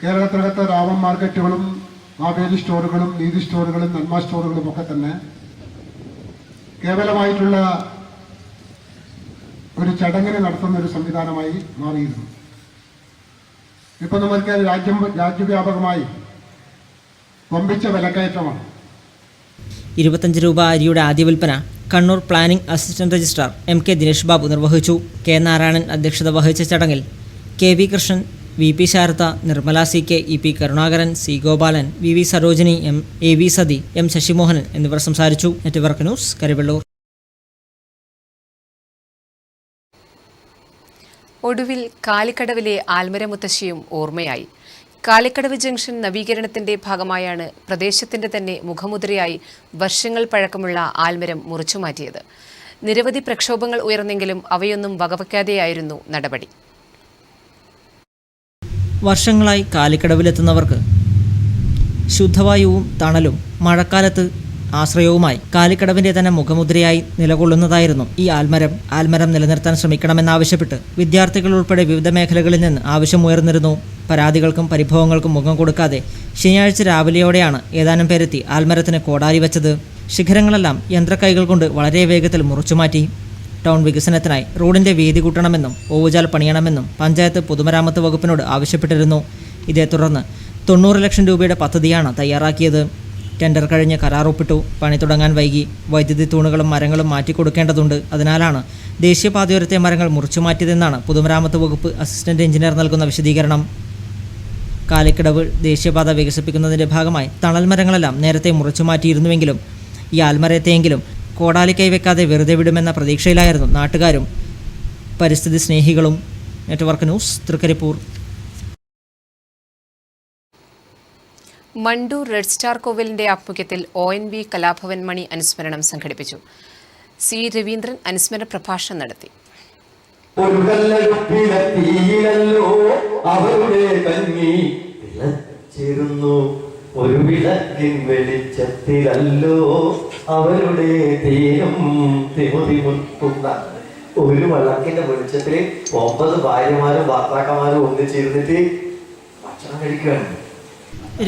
കേരളത്തിനകത്ത് രാമൻ മാർക്കറ്റുകളും മാവേലി സ്റ്റോറുകളും നീതി സ്റ്റോറുകളും നന്മ സ്റ്റോറുകളും ഒക്കെ തന്നെ കേവലമായിട്ടുള്ള ഒരു ചടങ്ങിനെ നടത്തുന്ന ഒരു സംവിധാനമായി മാറിയിരുന്നു. ഇപ്പം നമുക്ക് രാജ്യവ്യാപകമായി വമ്പിച്ച വിലക്കയറ്റമാണ്. 25 രൂപ അരിയുടെ ആദ്യ വിൽപ്പന Kannur planning assistant registrar MK Dinesh Babu നിർവഹിച്ചു. K നാരായണൻ അധ്യക്ഷത വഹിച്ച ചടങ്ങിൽ KV Krishnan, VP Sharada, Nirmala CK, EP Karunakaran, C Gopalan, VV Sarojini, AV sati, M Sasimohanan എന്നിവർ സംസാരിച്ചു. Network news, Karivellur. ഒടുവിൽ കാലിക്കടവിലെ ആൽമര മുത്തശ്ശിയും ഓർമ്മയായി. കാലിക്കടവ് ജംഗ്ഷൻ നവീകരണത്തിന്റെ ഭാഗമായാണ് പ്രദേശത്തിന്റെ തന്നെ മുഖമുദ്രയായി വർഷങ്ങൾ പഴക്കമുള്ള ആൽമരം മുറിച്ചുമാറ്റിയത്. നിരവധി പ്രക്ഷോഭങ്ങൾ ഉയർന്നെങ്കിലും അവയൊന്നും വകവയ്ക്കാതെയായിരുന്നു നടപടി. വർഷങ്ങളായി കാലിക്കടവിലെത്തുന്നവർക്ക് ശുദ്ധവായുവും തണലും മഴക്കാലത്ത് ആശ്രയവുമായി കാലിക്കടവിന്റെ തന്നെ മുഖമുദ്രയായി നിലകൊള്ളുന്നതായിരുന്നു ഈ ആൽമരം നിലനിർത്താൻ ശ്രമിക്കണമെന്നാവശ്യപ്പെട്ട് വിദ്യാർത്ഥികൾ ഉൾപ്പെടെ വിവിധ മേഖലകളിൽ നിന്ന് ആവശ്യമുയർന്നിരുന്നു. പരാതികൾക്കും പരിഭവങ്ങൾക്കും മുഖം കൊടുക്കാതെ ശനിയാഴ്ച രാവിലെയോടെയാണ് ഏതാനും പേരെത്തി ആൽമരത്തിന് കോടാലി വെച്ചത്. ശിഖരങ്ങളെല്ലാം യന്ത്രക്കൈകൾ കൊണ്ട് വളരെ വേഗത്തിൽ മുറിച്ചുമാറ്റി. ടൗൺ വികസനത്തിനായി റോഡിന്റെ വീതി കൂട്ടണമെന്നും ഓവുചാൽ പണിയണമെന്നും പഞ്ചായത്ത് പൊതുമരാമത്ത് വകുപ്പിനോട് ആവശ്യപ്പെട്ടിരുന്നു. ഇതേ തുടർന്ന് 90 ലക്ഷം രൂപയുടെ പദ്ധതിയാണ് തയ്യാറാക്കിയത്. ടെൻഡർ കഴിഞ്ഞ് കരാർ ഒപ്പിട്ടു. പണി തുടങ്ങാൻ വൈകി. വൈദ്യുതി തൂണുകളും മരങ്ങളും മാറ്റിക്കൊടുക്കേണ്ടതുണ്ട്. അതിനാലാണ് ദേശീയപാതയോരത്തെ മരങ്ങൾ മുറിച്ചുമാറ്റിയതെന്നാണ് പൊതുമരാമത്ത് വകുപ്പ് അസിസ്റ്റന്റ് എഞ്ചിനീയർ നൽകുന്ന വിശദീകരണം. കാലിക്കടവ് ദേശീയപാത വികസിപ്പിക്കുന്നതിന്റെ ഭാഗമായി തണൽ മരങ്ങളെല്ലാം നേരത്തെ മുറിച്ചുമാറ്റിയിരുന്നുവെങ്കിലും ഈ ആൽമരത്തെയെങ്കിലും കോടാലി കൈവെക്കാതെ വെറുതെ വിടുമെന്ന പ്രതീക്ഷയിലായിരുന്നു നാട്ടുകാരും പരിസ്ഥിതി സ്നേഹികളും. Network news, Thrikkaripur. Mandur red star കോവിലിന്റെ ആഭിമുഖ്യത്തിൽ ONV കലാഭവൻ മണി അനുസ്മരണം സംഘടിപ്പിച്ചു. C രവീന്ദ്രൻ അനുസ്മരണ പ്രഭാഷണം നടത്തി. ഒരു വിളക്കിൻ വെളിച്ചത്തിലല്ലോ അവരുടെ തീരും തിമുതിമുട്ടുന്ന. ഒരു വിളക്കിന്റെ വെളിച്ചത്തിൽ 9 ഭാര്യമാരും ഭർത്താക്കന്മാരും ഒന്നിച്ചിരുന്നിട്ട് ഭക്ഷണം കഴിക്കുകയാണ്.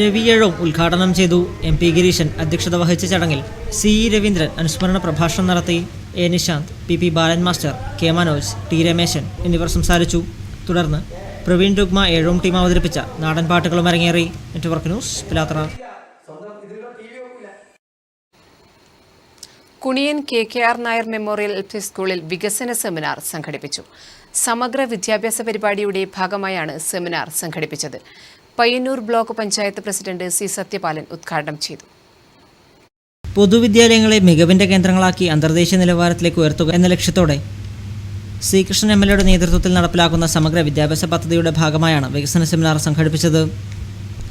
രവിയേഴും ഉദ്ഘാടനം ചെയ്തു. MP ഗിരീശൻ അധ്യക്ഷത വഹിച്ച ചടങ്ങിൽ C രവീന്ദ്രൻ അനുസ്മരണ പ്രഭാഷണം നടത്തി. A Nishanth, PP Balan master, K Manoj, T Rameshan എന്നിവർ സംസാരിച്ചു. തുടർന്ന് പ്രവീൺ രുഗ്മ ഏഴോം ടീം അവതരിപ്പിച്ച നാടൻ പാട്ടുകളും അരങ്ങേറി. Network news, Pilathara. Kuniyan KKR Nair memorial LP സ്കൂളിൽ വികസന സെമിനാർ സംഘടിപ്പിച്ചു. സമഗ്ര വിദ്യാഭ്യാസ പരിപാടിയുടെ ഭാഗമായാണ് സെമിനാർ സംഘടിപ്പിച്ചത്. Payyanur block panchayat president C Sathyapalan ഉദ്ഘാടനം ചെയ്തു. പൊതുവിദ്യാലയങ്ങളെ മികവിന്റെ കേന്ദ്രങ്ങളാക്കി അന്തർദേശീയ നിലവാരത്തിലേക്ക് ഉയർത്തുക എന്ന ലക്ഷ്യത്തോടെ C കൃഷ്ണൻ MLAയുടെ നേതൃത്വത്തിൽ നടപ്പിലാക്കുന്ന സമഗ്ര വിദ്യാഭ്യാസ പദ്ധതിയുടെ ഭാഗമായാണ് വികസന സെമിനാർ സംഘടിപ്പിച്ചത്.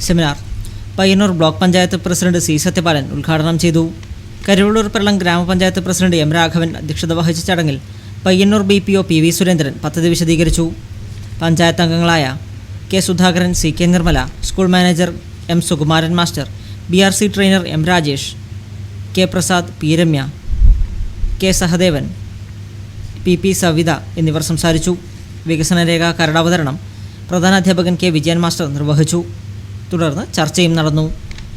Seminar Payyanur block panchayat president C Sathyapalan ഉദ്ഘാടനം ചെയ്തു. കരിവെള്ളൂർ പെരളം ഗ്രാമപഞ്ചായത്ത് പ്രസിഡന്റ് M രാഘവൻ അധ്യക്ഷത വഹിച്ച ചടങ്ങിൽ പയ്യന്നൂർ BPO PV സുരേന്ദ്രൻ പദ്ധതി വിശദീകരിച്ചു. പഞ്ചായത്ത് അംഗങ്ങളായ K Sudhakaran, CK Nirmala, school manager M Sukumaran master, BRC trainer M Rajesh, K Prasad, P Ramya, K Sahadevan, PP Savitha എന്നിവർ സംസാരിച്ചു. വികസനരേഖ കരടാവതരണം പ്രധാനാധ്യാപകൻ K വിജയൻ മാസ്റ്റർ നിർവഹിച്ചു. തുടർന്ന് ചർച്ചയും നടന്നു.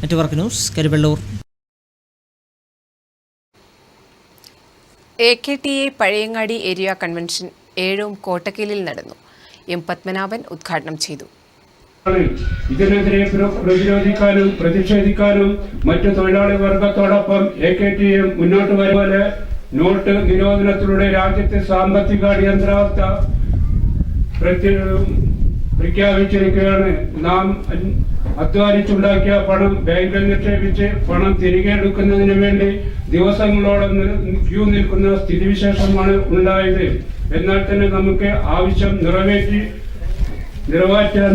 Network news, Karivellur. AKTA Pazhayangadi area convention Ezhome കോട്ടക്കലിൽ നടന്നു. എം പത്മനാഭൻ ഉദ്ഘാടനം ചെയ്തു. ഇതിനെതിരെ പ്രതിരോധിക്കാനും പ്രതിഷേധിക്കാനും മറ്റു തൊഴിലാളി വർഗത്തോടൊപ്പം AKTA മുന്നോട്ട് വരുപോലെ നോട്ട് നിരോധനത്തിലൂടെ രാജ്യത്തെ സാമ്പത്തിക അടിയന്തരാവസ്ഥ പ്രഖ്യാപിച്ചിരിക്കുകയാണ്. നാം അധ്വാനിച്ചുണ്ടാക്കിയ പണം ബാങ്കിൽ നിക്ഷേപിച്ച് പണം തിരികെ എടുക്കുന്നതിന് വേണ്ടി ദിവസങ്ങളോളം ക്യൂ നിൽക്കുന്ന സ്ഥിതിവിശേഷമാണ് ഉണ്ടായത്. എന്നാൽ തന്നെ നമുക്ക് ആവശ്യം നിറവേറ്റാൻ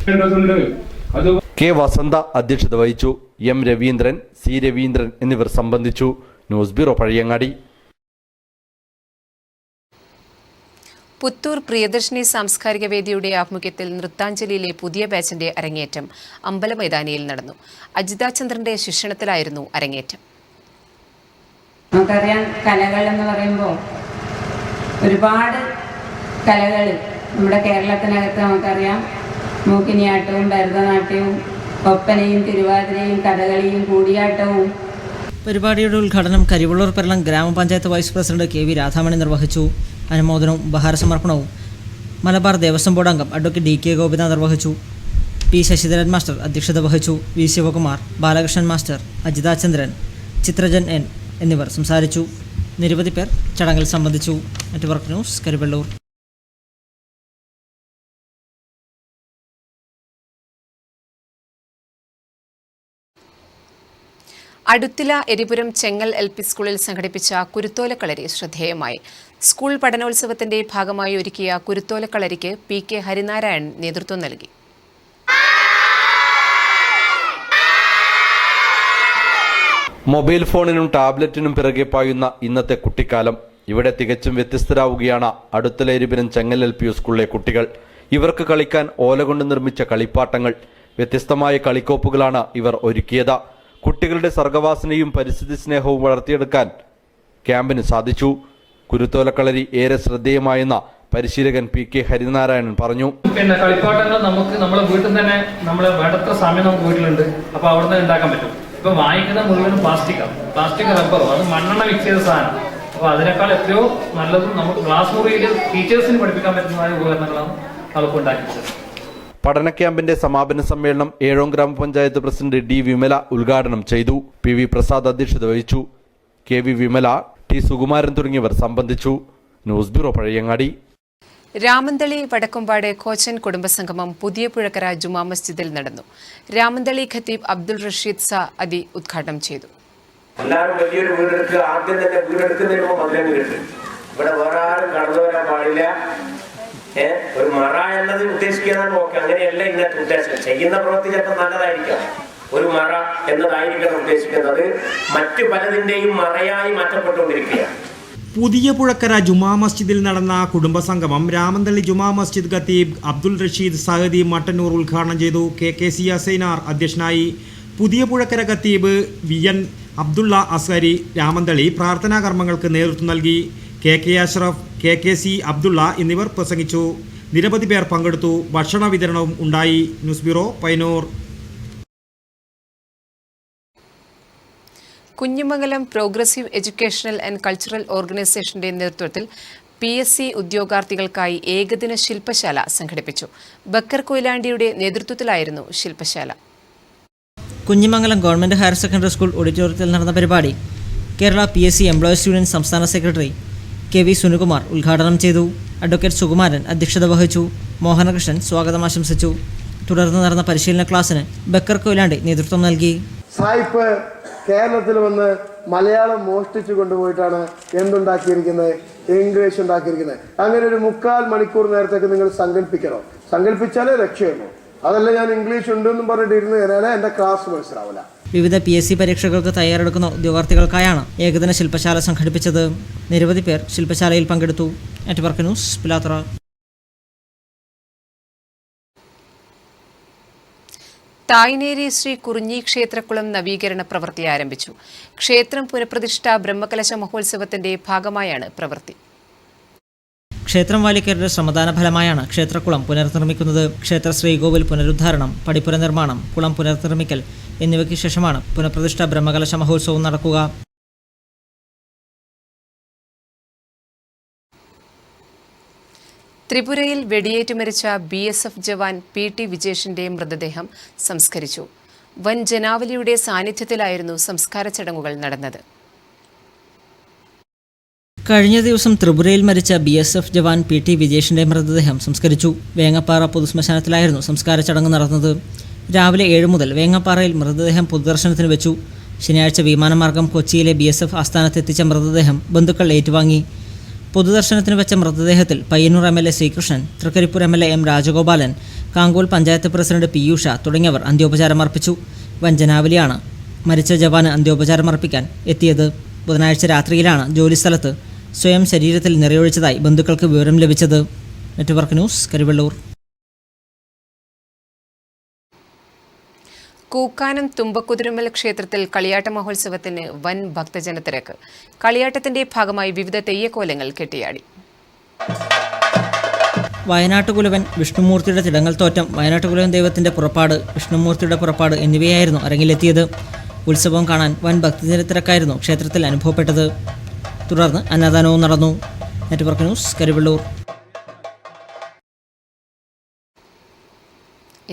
വേണ്ടതുണ്ട്. അത് കെ വസന്ത അധ്യക്ഷത വഹിച്ചു. എം രവീന്ദ്രൻ, സി രവീന്ദ്രൻ എന്നിവർ സംബന്ധിച്ചു. News bureau Pazhayangadi. പുത്തൂർ പ്രിയദർശിനി സാംസ്കാരിക വേദിയുടെ ആഭിമുഖ്യത്തിൽ നൃത്താഞ്ജലിയിലെ പുതിയ ബാച്ചിന്റെ അരങ്ങേറ്റം അമ്പലമൈതാനിയിൽ നടന്നു. അജിത ചന്ദ്രന്റെ ശിക്ഷണത്തിലായിരുന്നു അരങ്ങേറ്റം. നമുക്കറിയാം, കലകൾ എന്ന് പറയുമ്പോൾ ഒരുപാട് കലകൾ നമ്മുടെ കേരളത്തിനകത്ത് നമുക്കറിയാം. മൂക്കിനിയാട്ടവും ഭരതനാട്യവും ഒപ്പനയും തിരുവാതിരയും കഥകളിയും കൂടിയാട്ടവും. പരിപാടിയുടെ ഉദ്ഘാടനം കരിവള്ളൂർ പെരളം ഗ്രാമപഞ്ചായത്ത് വൈസ് പ്രസിഡന്റ് KV രാധാമണി നിർവഹിച്ചു. അനുമോദനവും ഉപഹാരസമർപ്പണവും മലബാർ ദേവസ്വം ബോർഡ് അംഗം അഡ്വക്കേറ്റ് DK ഗോപിനാഥ് നിർവഹിച്ചു. P ശശിധരൻ മാസ്റ്റർ അധ്യക്ഷത വഹിച്ചു. V ശിവകുമാർ, ബാലകൃഷ്ണൻ മാസ്റ്റർ, അജിത ചന്ദ്രൻ, ചിത്രജൻ N എന്നിവർ സംസാരിച്ചു. നിരവധി പേർ ചടങ്ങിൽ സംബന്ധിച്ചു. Network news, Karivellur. Aduthila Eripuram Chengal LP സ്കൂളിൽ സംഘടിപ്പിച്ച കുരുത്തോലക്കളരി ശ്രദ്ധേയമായി. സ്കൂൾ പഠനോത്സവത്തിന്റെ ഭാഗമായി ഒരുക്കിയ കുരുത്തോലക്കളരിക്ക് PK ഹരിനാരായണൻ നേതൃത്വം നൽകി. മൊബൈൽ ഫോണിനും ടാബ്ലറ്റിനും പിറകെ പായുന്ന ഇന്നത്തെ കുട്ടിക്കാലം. ഇവിടെ തികച്ചും വ്യത്യസ്തരാവുകയാണ് അടുത്തില എരിപുരം ചെങ്ങൽ LP സ്കൂളിലെ കുട്ടികൾ. ഇവർക്ക് കളിക്കാൻ ഓല കൊണ്ട് നിർമ്മിച്ച കളിപ്പാട്ടങ്ങൾ, വ്യത്യസ്തമായ കളിക്കോപ്പുകളാണ് ഇവർ ഒരുക്കിയത്. കുട്ടികളുടെ സർഗവാസനയും പരിസ്ഥിതി സ്നേഹവും വളർത്തിയെടുക്കാൻ ക്യാമ്പിന് സാധിച്ചു. കുരുത്തോലക്കളരി ഏറെ ശ്രദ്ധേയമായെന്ന പരിശീലകൻ PK ഹരിനാരായണൻ പറഞ്ഞു. കളിപ്പാട്ടങ്ങൾ നമുക്ക് നമ്മളെ വീട്ടിൽ തന്നെ നമ്മളെ വേണ്ടത്ര സമയം നമുക്ക് വീട്ടിലുണ്ട്. അപ്പോൾ അവിടെ നിന്ന് ഉണ്ടാക്കാൻ പറ്റും. ഇപ്പൊ വാങ്ങിക്കുന്ന മുഴുവനും പ്ലാസ്റ്റിക് റബ്ബറോ, അത് മണ്ണെണ്ണ മിക്സ് ചെയ്ത സാധനം. അപ്പോൾ അതിനേക്കാൾ എത്രയോ നല്ലതും നമുക്ക് ക്ലാസ് മുറിയിൽ ടീച്ചേഴ്സിന് പഠിപ്പിക്കാൻ പറ്റുന്നതായ ഉപകരണങ്ങളാണ് നമുക്ക് ഉണ്ടാക്കിയത്. പഠന ക്യാമ്പിന്റെ സമാപന സമ്മേളനം ഏഴോം ഗ്രാമപഞ്ചായത്ത് പ്രസിഡന്റ് D വിമല ഉദ്ഘാടനം ചെയ്തു. PV പ്രസാദ് അധ്യക്ഷത വഹിച്ചു. KV വിമല, T സുകുമാരൻ തുടങ്ങിയവർ സംബന്ധിച്ചു. News bureau Pazhayangadi. രാമന്തളി വടക്കുംപാട് കോച്ചൻ കുടുംബസംഗമം പുതിയ പുഴക്കര ജുമാ മസ്ജിദിൽ നടന്നു. രാമന്തളി ഖത്തീബ് അബ്ദുൾ റഷീദ് സാഅദി ഉദ്ഘാടനം ചെയ്തു. എല്ലാവരും വലിയൊരു വീടെടുക്കുക. ആദ്യം തന്നെ വീടെടുക്കുന്നതിന് മുമ്പ് മതിലങ്ങ് കെട്ടും. ഇവിടെ വേറെ ആരും കടന്നു വരാൻ പാടില്ല. ഒരു മറ എന്നത് ഉദ്ദേശിക്കുന്നതാണ്. ഓക്കെ, അങ്ങനെയല്ല ഇന്നത്തെ ഉദ്ദേശം. ചെയ്യുന്ന പ്രവൃത്തി ചിലപ്പോൾ നല്ലതായിരിക്കാം. ഒരു മറ എന്നതായിരിക്കണം ഉദ്ദേശിക്കുന്നത്. മറ്റു പലതിന്റെയും മറയായി മാറ്റപ്പെട്ടുകൊണ്ടിരിക്കുകയാണ്. പുതിയ പുഴക്കര ജുമാ മസ്ജിദിൽ നടന്ന കുടുംബസംഗമം രാമന്തളി ജുമാ മസ്ജിദ് ഖത്തീബ് അബ്ദുൾ റഷീദ് സാഅദി മട്ടന്നൂർ ഉദ്ഘാടനം ചെയ്തു. KKC അസൈനാർ അധ്യക്ഷനായി. പുതിയ പുഴക്കര ഖത്തീബ് VN അബ്ദുള്ള അസ്ഹരി രാമന്തളി പ്രാർത്ഥനാ കർമ്മങ്ങൾക്ക് നേതൃത്വം നൽകി. KK അഷ്റഫ്, KKC അബ്ദുള്ള എന്നിവർ പ്രസംഗിച്ചു. നിരവധി പേർ പങ്കെടുത്തു. ഭക്ഷണ വിതരണവും ഉണ്ടായി. News bureau, Payyanur. Kunhimangalam progressive educational and cultural ഓർഗനൈസേഷന്റെ നേതൃത്വത്തിൽ PSC ഉദ്യോഗാർത്ഥികൾക്കായി ഏകദിന ശില്പശാല സംഘടിപ്പിച്ചു. ബക്കർ കൊയിലാണ്ടിയുടെ നേതൃത്വത്തിലായിരുന്നു ശില്പശാല. Kunhimangalam government higher secondary school ഓഡിറ്റോറിയത്തിൽ നടന്ന പരിപാടി കേരള PSC എംപ്ലോയീസ് യൂണിയൻ സംസ്ഥാന സെക്രട്ടറി KV സുനികുമാർ ഉദ്ഘാടനം ചെയ്തു. അഡ്വക്കേറ്റ് സുകുമാരൻ അധ്യക്ഷത വഹിച്ചു. മോഹനകൃഷ്ണൻ സ്വാഗതം ആശംസിച്ചു. തുടർന്ന് നടന്ന പരിശീലന ക്ലാസ്സിന് ബക്കർ കൊയിലാണ്ടി നേതൃത്വം നൽകി. സായിപ്പ് കേരളത്തിൽ വന്ന് മലയാളം മോഷ്ടിച്ചു കൊണ്ടുപോയിട്ടാണ് എന്തുണ്ടാക്കിയിരിക്കുന്നത്, ഇംഗ്ലീഷ് ഉണ്ടാക്കിയിരിക്കുന്നത്. അങ്ങനെ ഒരു 3/4 മണിക്കൂർ നേരത്തേക്ക് നിങ്ങൾ സങ്കല്പിക്കണോ? സങ്കല്പിച്ചാലേ രക്ഷയുള്ളൂ. അതല്ല ഞാൻ ഇംഗ്ലീഷ് ഉണ്ടെന്നും പറഞ്ഞിട്ട് ഇരുന്ന് കഴിഞ്ഞാൽ എൻ്റെ ക്ലാസ് മനസ്സിലാവില്ല. വിവിധ PSC പരീക്ഷകൾക്ക് തയ്യാറെടുക്കുന്ന ഉദ്യോഗാർത്ഥികൾക്കായാണ് ഏകദിന ശില്പശാല സംഘടിപ്പിച്ചത്. നിരവധി പേർ ശില്പശാലയിൽ പങ്കെടുത്തു. Network news, Pilathara. തായ്നേരി ശ്രീ കുറിഞ്ഞി ക്ഷേത്രക്കുളം നവീകരണ പ്രവൃത്തി ആരംഭിച്ചു. ക്ഷേത്രം പുനഃപ്രതിഷ്ഠ ബ്രഹ്മകലശ മഹോത്സവത്തിന്റെ ഭാഗമായാണ് പ്രവൃത്തി. ക്ഷേത്രം വാലിക്കരുടെ ശ്രമദാന ഫലമായാണ് ക്ഷേത്രക്കുളം പുനർനിർമ്മിക്കുന്നത്. ക്ഷേത്ര ശ്രീകോവിൽ പുനരുദ്ധാരണം, പടിപ്പുര നിർമ്മാണം, കുളം പുനർനിർമ്മിക്കൽ എന്നിവയ്ക്ക് ശേഷമാണ് പുനഃപ്രതിഷ്ഠ ബ്രഹ്മകലശ മഹോത്സവം നടക്കുക. ത്രിപുരയിൽ വെടിയേറ്റ് മരിച്ച BSF ജവാൻ PT വിജേഷിന്റെ മൃതദേഹം സംസ്കരിച്ചു. വൻ ജനാവലിയുടെ സാന്നിധ്യത്തിലായിരുന്നു സംസ്കാര ചടങ്ങുകൾ നടന്നത്. കഴിഞ്ഞ ദിവസം ത്രിപുരയിൽ മരിച്ച BSF ജവാൻ PT വിജേഷിന്റെ മൃതദേഹം സംസ്കരിച്ചു. വേങ്ങപ്പാറ പൊതുശ്മശാനത്തിലായിരുന്നു സംസ്കാര ചടങ്ങ് നടന്നത്. രാവിലെ 7 മുതൽ വേങ്ങപ്പാറയിൽ മൃതദേഹം പൊതുദർശനത്തിന് വെച്ചു. ശനിയാഴ്ച വിമാനമാർഗം കൊച്ചിയിലെ BSF ആസ്ഥാനത്തെത്തിച്ച മൃതദേഹം ബന്ധുക്കൾ ഏറ്റുവാങ്ങി. പൊതുദർശനത്തിന് വെച്ച മൃതദേഹത്തിൽ Payyanur MLA Sreekrishnan, Thrikkaripur MLA M Rajagopalan, Kankol panchayat president Piyusha തുടങ്ങിയവർ അന്ത്യോപചാരമർപ്പിച്ചു. വൻ ജനാവലിയാണ് മരിച്ച ജവാന് അന്ത്യോപചാരമർപ്പിക്കാൻ എത്തിയത്. ബുധനാഴ്ച രാത്രിയിലാണ് ജോലിസ്ഥലത്ത് സ്വയം ശരീരത്തിൽ നിറയൊഴിച്ചതായി ബന്ധുക്കൾക്ക് വിവരം ലഭിച്ചത്. Network news, Karivellur. കൂക്കാനം തുമ്പക്കുതിരുമ്മൽ ക്ഷേത്രത്തിൽ കളിയാട്ട മഹോത്സവത്തിന് വൻ ഭക്തജനത്തിരക്ക്. കളിയാട്ടത്തിന്റെ ഭാഗമായി വിവിധ തെയ്യക്കോലങ്ങൾ കെട്ടിയാടി. വയനാട്ടുകുലവൻ, വിഷ്ണുമൂർത്തിയുടെ തിടങ്ങൽ തോറ്റം, വയനാട്ടുകുലവൻ ദൈവത്തിന്റെ പുറപ്പാട്, വിഷ്ണുമൂർത്തിയുടെ പുറപ്പാട് എന്നിവയായിരുന്നു അരങ്ങിലെത്തിയത്. ഉത്സവം കാണാൻ വൻ ഭക്തജനത്തിരക്കായിരുന്നു ക്ഷേത്രത്തിൽ അനുഭവപ്പെട്ടത്. തുടർന്ന് അന്നദാനവും നടന്നു. Network news, Karivellur.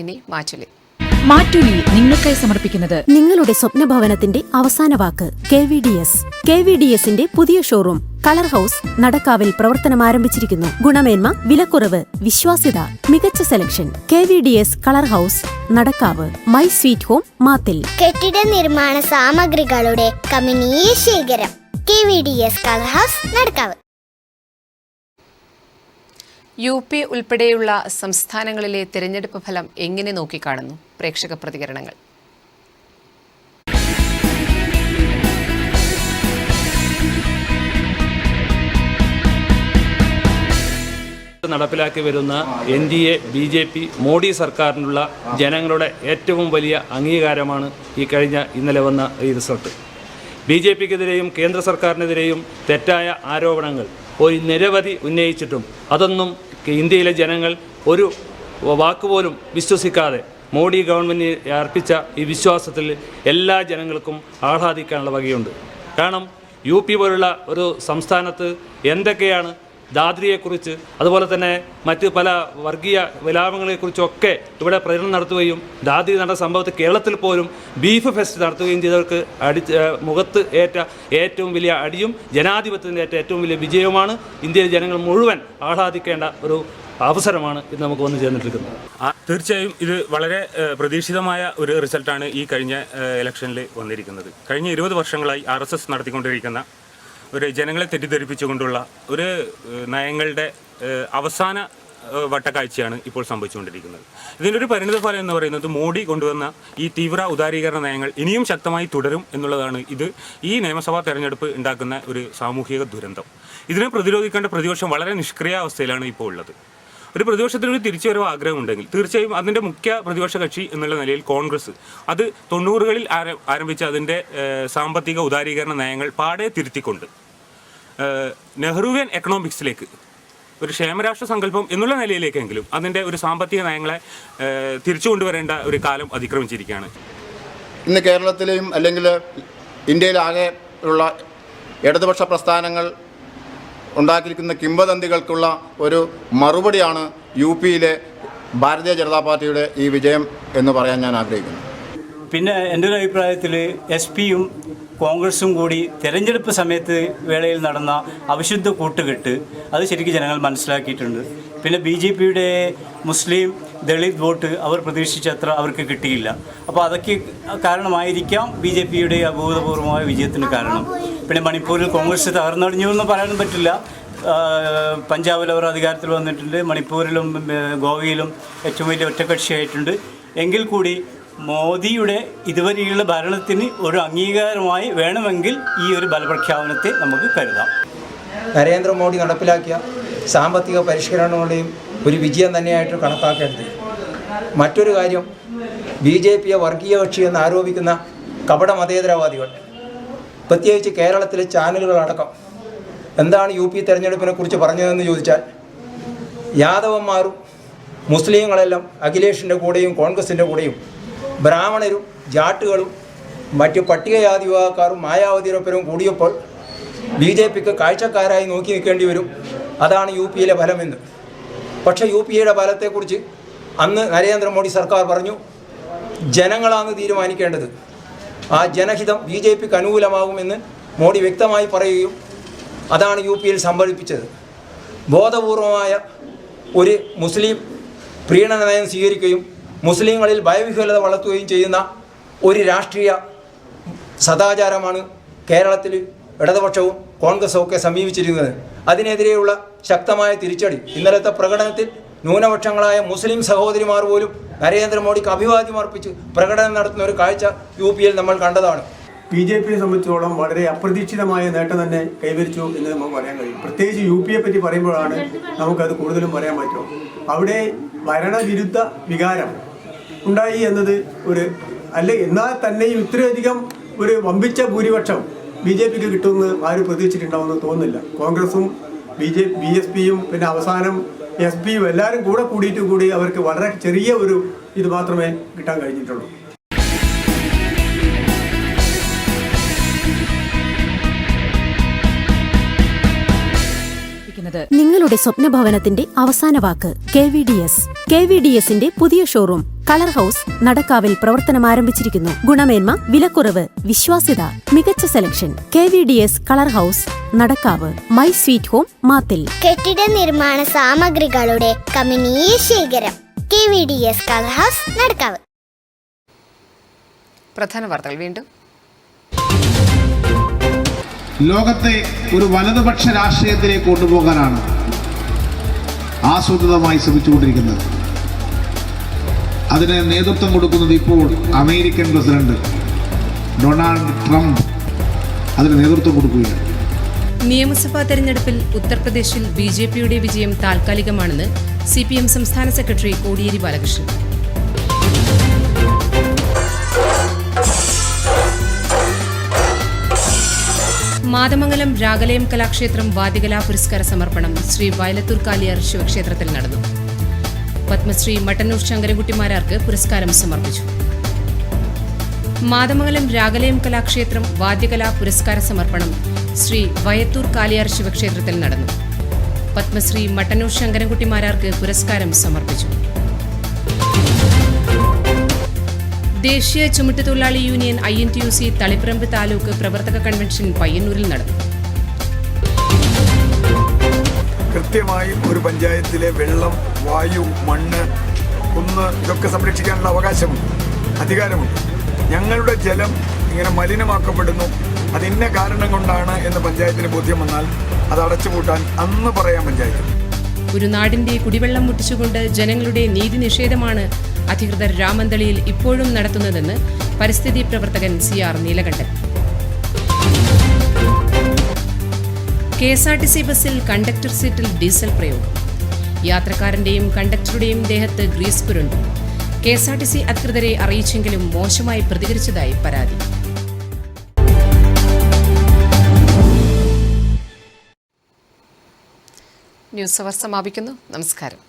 ഇനി മാറ്റുലി. മാറ്റുലി നിങ്ങൾക്കായി സമർപ്പിക്കുന്നത് നിങ്ങളുടെ സ്വപ്ന ഭവനത്തിന്റെ അവസാന വാക്ക് KVDS. KVDSന്റെ പുതിയ ഷോറൂം കളർ ഹൗസ് നടക്കാവിൽ പ്രവർത്തനം ആരംഭിച്ചിരിക്കുന്നു. ഗുണമേന്മ, വിലക്കുറവ്, വിശ്വാസ്യത, മികച്ച selection. KVDS colour house Nadakkavu. My sweet home Mathil. കെട്ടിട നിർമ്മാണ സാമഗ്രികളുടെ കമനീയ ശേഖരം. KVDS colour house Nadakkavu. UP ഉൾപ്പെടെയുള്ള സംസ്ഥാനങ്ങളിലെ തെരഞ്ഞെടുപ്പ് ഫലം എങ്ങനെ നോക്കിക്കാണുന്നു? പ്രേക്ഷക പ്രതികരണങ്ങൾ. നടപ്പിലാക്കി വരുന്ന NDA BJP മോഡി സർക്കാരിനുള്ള ജനങ്ങളുടെ ഏറ്റവും വലിയ അംഗീകാരമാണ് ഇന്നലെ വന്ന ഈ റിസൾട്ട്. BJPക്കെതിരെയും കേന്ദ്ര സർക്കാരിനെതിരെയും തെറ്റായ ആരോപണങ്ങൾ നിരവധി ഉന്നയിച്ചിട്ടും അതൊന്നും ഇന്ത്യയിലെ ജനങ്ങൾ ഒരു വാക്കുപോലും വിശ്വസിക്കാതെ മോഡി ഗവൺമെൻറ് അർപ്പിച്ച ഈ വിശ്വാസത്തിൽ എല്ലാ ജനങ്ങൾക്കും ആഹ്ലാദിക്കാനുള്ള വകയുണ്ട്. കാരണം UP പോലുള്ള ഒരു സംസ്ഥാനത്ത് എന്തൊക്കെയാണ് ദാദ്രിയെക്കുറിച്ച്, അതുപോലെ തന്നെ മറ്റ് പല വർഗീയ വിലാപങ്ങളെക്കുറിച്ചൊക്കെ ഇവിടെ പ്രചരണം നടത്തുകയും ദാദ്രി നടന്ന സംഭവത്തിൽ കേരളത്തിൽ പോലും ബീഫ് ഫെസ്റ്റ് നടത്തുകയും ചെയ്തവർക്ക് മുഖത്ത് ഏറ്റ ഏറ്റവും വലിയ അടിയും ജനാധിപത്യത്തിൻ്റെ ഏറ്റവും വലിയ വിജയവുമാണ്. ഇന്ത്യയിലെ ജനങ്ങൾ മുഴുവൻ ആഹ്ലാദിക്കേണ്ട ഒരു അവസരമാണ് ഇത് നമുക്ക് വന്നു ചേർന്നിട്ടിരിക്കുന്നത്. തീർച്ചയായും ഇത് വളരെ പ്രതീക്ഷിതമായ ഒരു റിസൾട്ടാണ് ഈ കഴിഞ്ഞ ഇലക്ഷനിൽ വന്നിരിക്കുന്നത്. കഴിഞ്ഞ 20 വർഷങ്ങളായി RSS നടത്തിക്കൊണ്ടിരിക്കുന്ന ഒരു ജനങ്ങളെ തെറ്റിദ്ധരിപ്പിച്ചുകൊണ്ടുള്ള ഒരു നയങ്ങളുടെ അവസാന വട്ടക്കാഴ്ചയാണ് ഇപ്പോൾ സംഭവിച്ചുകൊണ്ടിരിക്കുന്നത്. ഇതിൻ്റെ ഒരു പരിണിതഫലം എന്ന് പറയുന്നത് മോഡി കൊണ്ടുവന്ന ഈ തീവ്ര ഉദാരീകരണ നയങ്ങൾ ഇനിയും ശക്തമായി തുടരും എന്നുള്ളതാണ്. ഈ നിയമസഭാ തെരഞ്ഞെടുപ്പ് ഉണ്ടാക്കുന്ന ഒരു സാമൂഹിക ദുരന്തം. ഇതിനെ പ്രതിരോധിക്കേണ്ട പ്രതിപക്ഷം വളരെ നിഷ്ക്രിയാവസ്ഥയിലാണ് ഇപ്പോൾ ഉള്ളത്. ഒരു പ്രതിപക്ഷത്തിനൊരു തിരിച്ചുവരവ് ആഗ്രഹമുണ്ടെങ്കിൽ തീർച്ചയായും അതിൻ്റെ മുഖ്യ പ്രതിപക്ഷ കക്ഷി എന്നുള്ള നിലയിൽ കോൺഗ്രസ് അത് 90കളിൽ ആരംഭിച്ച അതിൻ്റെ സാമ്പത്തിക ഉദാരീകരണ നയങ്ങൾ പാടെ തിരുത്തിക്കൊണ്ട് നെഹ്റുവിയൻ എക്കണോമിക്സിലേക്ക് ഒരു ക്ഷേമരാഷ്ട്ര സങ്കല്പം എന്നുള്ള നിലയിലേക്കെങ്കിലും അതിൻ്റെ ഒരു സാമ്പത്തിക നയങ്ങളെ തിരിച്ചു കൊണ്ടുവരേണ്ട ഒരു കാലം അതിക്രമിച്ചിരിക്കുകയാണ്. ഇന്ന് കേരളത്തിലെയും അല്ലെങ്കിൽ ഇന്ത്യയിലാകെ ഉള്ള ഇടതുപക്ഷ പ്രസ്ഥാനങ്ങൾ ഉണ്ടാക്കിയിരിക്കുന്ന കിംവദന്തികൾക്കുള്ള ഒരു മറുപടിയാണ് UPയിലെ ഭാരതീയ ജനതാ പാർട്ടിയുടെ ഈ വിജയം എന്ന് പറയാൻ ഞാൻ ആഗ്രഹിക്കുന്നു. പിന്നെ എൻ്റെ ഒരു അഭിപ്രായത്തിൽ SPയും കോൺഗ്രസും കൂടി തെരഞ്ഞെടുപ്പ് സമയത്ത് വേളയിൽ നടന്ന അവിശുദ്ധ കൂട്ടുകെട്ട് അത് ശരിക്കും ജനങ്ങൾ മനസ്സിലാക്കിയിട്ടുണ്ട്. പിന്നെ BJPയുടെ മുസ്ലിം ദളിത് വോട്ട് അവർ പ്രതീക്ഷിച്ചത്ര അവർക്ക് കിട്ടിയില്ല. അപ്പോൾ അതൊക്കെ കാരണമായിരിക്കാം BJPയുടെ അഭൂതപൂർവമായ വിജയത്തിന് കാരണം. പിന്നെ മണിപ്പൂരിൽ കോൺഗ്രസ് തകർന്നടിഞ്ഞു എന്ന് പറയാനും പറ്റില്ല. പഞ്ചാബിൽ അവർ അധികാരത്തിൽ വന്നിട്ടുണ്ട്, മണിപ്പൂരിലും ഗോവയിലും ഏറ്റവും വലിയ ഒറ്റക്കക്ഷിയായിട്ടുണ്ട്. എങ്കിൽ കൂടി മോദിയുടെ ഇതുവരെയുള്ള ഭരണത്തിന് ഒരു അംഗീകാരമായി വേണമെങ്കിൽ ഈ ഒരു ബലപ്രഖ്യാപനത്തെ നമുക്ക് കരുതാം. നരേന്ദ്രമോദി നടപ്പിലാക്കിയ സാമ്പത്തിക പരിഷ്കരണങ്ങളുടെയും ഒരു വിജയം തന്നെയായിട്ട് കണക്കാക്കേണ്ടത്. മറ്റൊരു കാര്യം, BJPയെ വർഗീയ കക്ഷി എന്ന് ആരോപിക്കുന്ന കപട മതേതരവാദികൾ, പ്രത്യേകിച്ച് കേരളത്തിലെ ചാനലുകളടക്കം എന്താണ് UP തെരഞ്ഞെടുപ്പിനെ കുറിച്ച് പറഞ്ഞതെന്ന് ചോദിച്ചാൽ, യാദവന്മാരും മുസ്ലിങ്ങളെല്ലാം അഖിലേഷിൻ്റെ കൂടെയും കോൺഗ്രസിൻ്റെ കൂടെയും ബ്രാഹ്മണരും ജാട്ടുകളും മറ്റു പട്ടികജാതി വിഭാഗക്കാരും മായാവതിയൊപ്പരും കൂടിയപ്പോൾ BJPക്ക് കാഴ്ചക്കാരായി നോക്കി നിൽക്കേണ്ടി വരും. അതാണ് UPയിലെ ഫലമെന്ന്. പക്ഷേ UPAയുടെ ഫലത്തെക്കുറിച്ച് അന്ന് നരേന്ദ്രമോദി സർക്കാർ പറഞ്ഞു ജനങ്ങളാണ് തീരുമാനിക്കേണ്ടത്, ആ ജനഹിതം BJPക്ക് അനുകൂലമാകുമെന്ന് മോഡി വ്യക്തമായി പറയുകയും അതാണ് UPയിൽ സംഭവിപ്പിച്ചത്. ബോധപൂർവമായ ഒരു മുസ്ലിം പ്രീണന നയം സ്വീകരിക്കുകയും മുസ്ലിങ്ങളിൽ ഭയവിഹ്വലത വളർത്തുകയും ചെയ്യുന്ന ഒരു രാഷ്ട്രീയ സദാചാരമാണ് കേരളത്തിൽ ഇടതുപക്ഷവും കോൺഗ്രസും ഒക്കെ സമീപിച്ചിരിക്കുന്നത്. അതിനെതിരെയുള്ള ശക്തമായ തിരിച്ചടി ഇന്നലത്തെ പ്രകടനത്തിൽ ന്യൂനപക്ഷങ്ങളായ മുസ്ലിം സഹോദരിമാർ പോലും നരേന്ദ്രമോദിക്ക് അഭിവാദ്യം അർപ്പിച്ച് പ്രകടനം നടത്തുന്ന ഒരു കാഴ്ച UPയിൽ നമ്മൾ കണ്ടതാണ്. BJPയെ സംബന്ധിച്ചോളം വളരെ അപ്രതീക്ഷിതമായ നേട്ടം തന്നെ കൈവരിച്ചു എന്ന് നമുക്ക് പറയാൻ കഴിയും. പ്രത്യേകിച്ച് UPയെ പറ്റി പറയുമ്പോഴാണ് നമുക്കത് കൂടുതലും പറയാൻ പറ്റും. അവിടെ ഭരണവിരുദ്ധ വികാരം ഉണ്ടായി എന്നത് എന്നാൽ തന്നെയും ഇത്രയധികം ഒരു വമ്പിച്ച ഭൂരിപക്ഷം BJPക്ക് കിട്ടുമെന്ന് ആരും പ്രതീക്ഷിച്ചിട്ടുണ്ടാവുമെന്ന് തോന്നുന്നില്ല. കോൺഗ്രസും BSPയും പിന്നെ അവസാനം SPയും എല്ലാവരും കൂടി അവർക്ക് വളരെ ചെറിയ ഒരു ഇത് മാത്രമേ കിട്ടാൻ കഴിഞ്ഞിട്ടുള്ളൂ. നിങ്ങളുടെ സ്വപ്നഭവനത്തിന്റെ അവസാന വാക്ക് KVDS. KVDSന്റെ പുതിയ ഷോറൂം കളർ ഹൗസ് നടക്കാവിൽ പ്രവർത്തനം ആരംഭിച്ചിരിക്കുന്നു. ഗുണമേന്മ, വിലക്കുറവ്, വിശ്വാസ്യത, മികച്ച selection. KVDS colour house Nadakkavu. My sweet home Mathil. കെട്ടിട നിർമ്മാണ സാമഗ്രികളുടെ കമനീയ ശേഖരം. KVDS colour house Nadakkavu. പ്രധാന വാർത്തകൾ വീണ്ടും. ലോകത്തെ ഒരു വലതുപക്ഷ രാഷ്ട്രീയത്തിലേക്ക് കൊണ്ടുപോകാനാണ് ആസൂത്രിതമായി ശ്രമിച്ചുകൊണ്ടിരിക്കുന്നത്. അതിന് നേതൃത്വം കൊടുക്കുന്നത് ഇപ്പോൾ അമേരിക്കൻ പ്രസിഡന്റ് ഡൊണാൾഡ് ട്രംപ് അതിന് നേതൃത്വം കൊടുക്കുകയാണ്. നിയമസഭാ തെരഞ്ഞെടുപ്പിൽ ഉത്തർപ്രദേശിൽ BJPയുടെ വിജയം താൽക്കാലികമാണെന്ന് CPM സംസ്ഥാന സെക്രട്ടറി കോടിയേരി ബാലകൃഷ്ണൻ. മാതമംഗലം രാഗലയം കലാക്ഷേത്രം വാദ്യകലാ പുരസ്കാര സമർപ്പണം ശ്രീ വയലത്തൂർ കാലിയാർ ശിവക്ഷേത്രത്തിൽ നടന്നു. പത്മശ്രീ മട്ടന്നൂർ ശങ്കരൻകുട്ടിമാരാർക്ക് പുരസ്കാരം സമർപ്പിച്ചു. മാതമംഗലം രാഗലയം കലാക്ഷേത്രം വാദ്യകലാ പുരസ്കാര സമർപ്പണം ശ്രീ വയത്തൂർ കാലിയാർ ശിവക്ഷേത്രത്തിൽ നടന്നു. പത്മശ്രീ മട്ടന്നൂർ ശങ്കരൻകുട്ടിമാരാർക്ക് പുരസ്കാരം സമർപ്പിച്ചു. ദേശീയ ചുമട്ടുതൊഴിലാളി യൂണിയൻ INTUC തളിപ്പറമ്പ് താലൂക്ക് പ്രവർത്തക കൺവെൻഷൻ പയ്യന്നൂരിൽ നടന്നു. കൃത്യമായും ഒരു പഞ്ചായത്തിലെ വെള്ളം, വായു, മണ്ണ്, കുന്ന് ഇതൊക്കെ സംരക്ഷിക്കാനുള്ള അവകാശമുണ്ട്, അധികാരമുണ്ട്. ഞങ്ങളുടെ ജലം ഇങ്ങനെ മലിനമാക്കപ്പെടുന്നു, അതിന്ന കാരണം കൊണ്ടാണ് എന്ന് പഞ്ചായത്തിന് ബോധ്യം വന്നാൽ അത് അടച്ചുപൂട്ടാൻ അന്ന് പറയാം പഞ്ചായത്ത്. ഒരു നാടിന്റെ കുടിവെള്ളം മുട്ടിച്ചുകൊണ്ട് ജനങ്ങളുടെ നീതി നിഷേധമാണ് അധികൃതർ രാമന്തളിയിൽ ഇപ്പോഴും നടത്തുന്നതെന്ന് പരിസ്ഥിതി പ്രവർത്തകൻ CR നീലകണ്ഠൻ. KSRTC ബസ്സിൽ കണ്ടക്ടർ സീറ്റിൽ ഡീസൽ പ്രയോഗം. യാത്രക്കാരന്റെയും കണ്ടക്ടറുടെയും ദേഹത്ത് ഗ്രീസ് പുരണ്ടു. KSRTC അധികൃതരെ അറിയിച്ചെങ്കിലും മോശമായി പ്രതികരിച്ചതായി പരാതി. ന്യൂസ് അവർ സമാപിക്കുന്നു. നമസ്കാരം.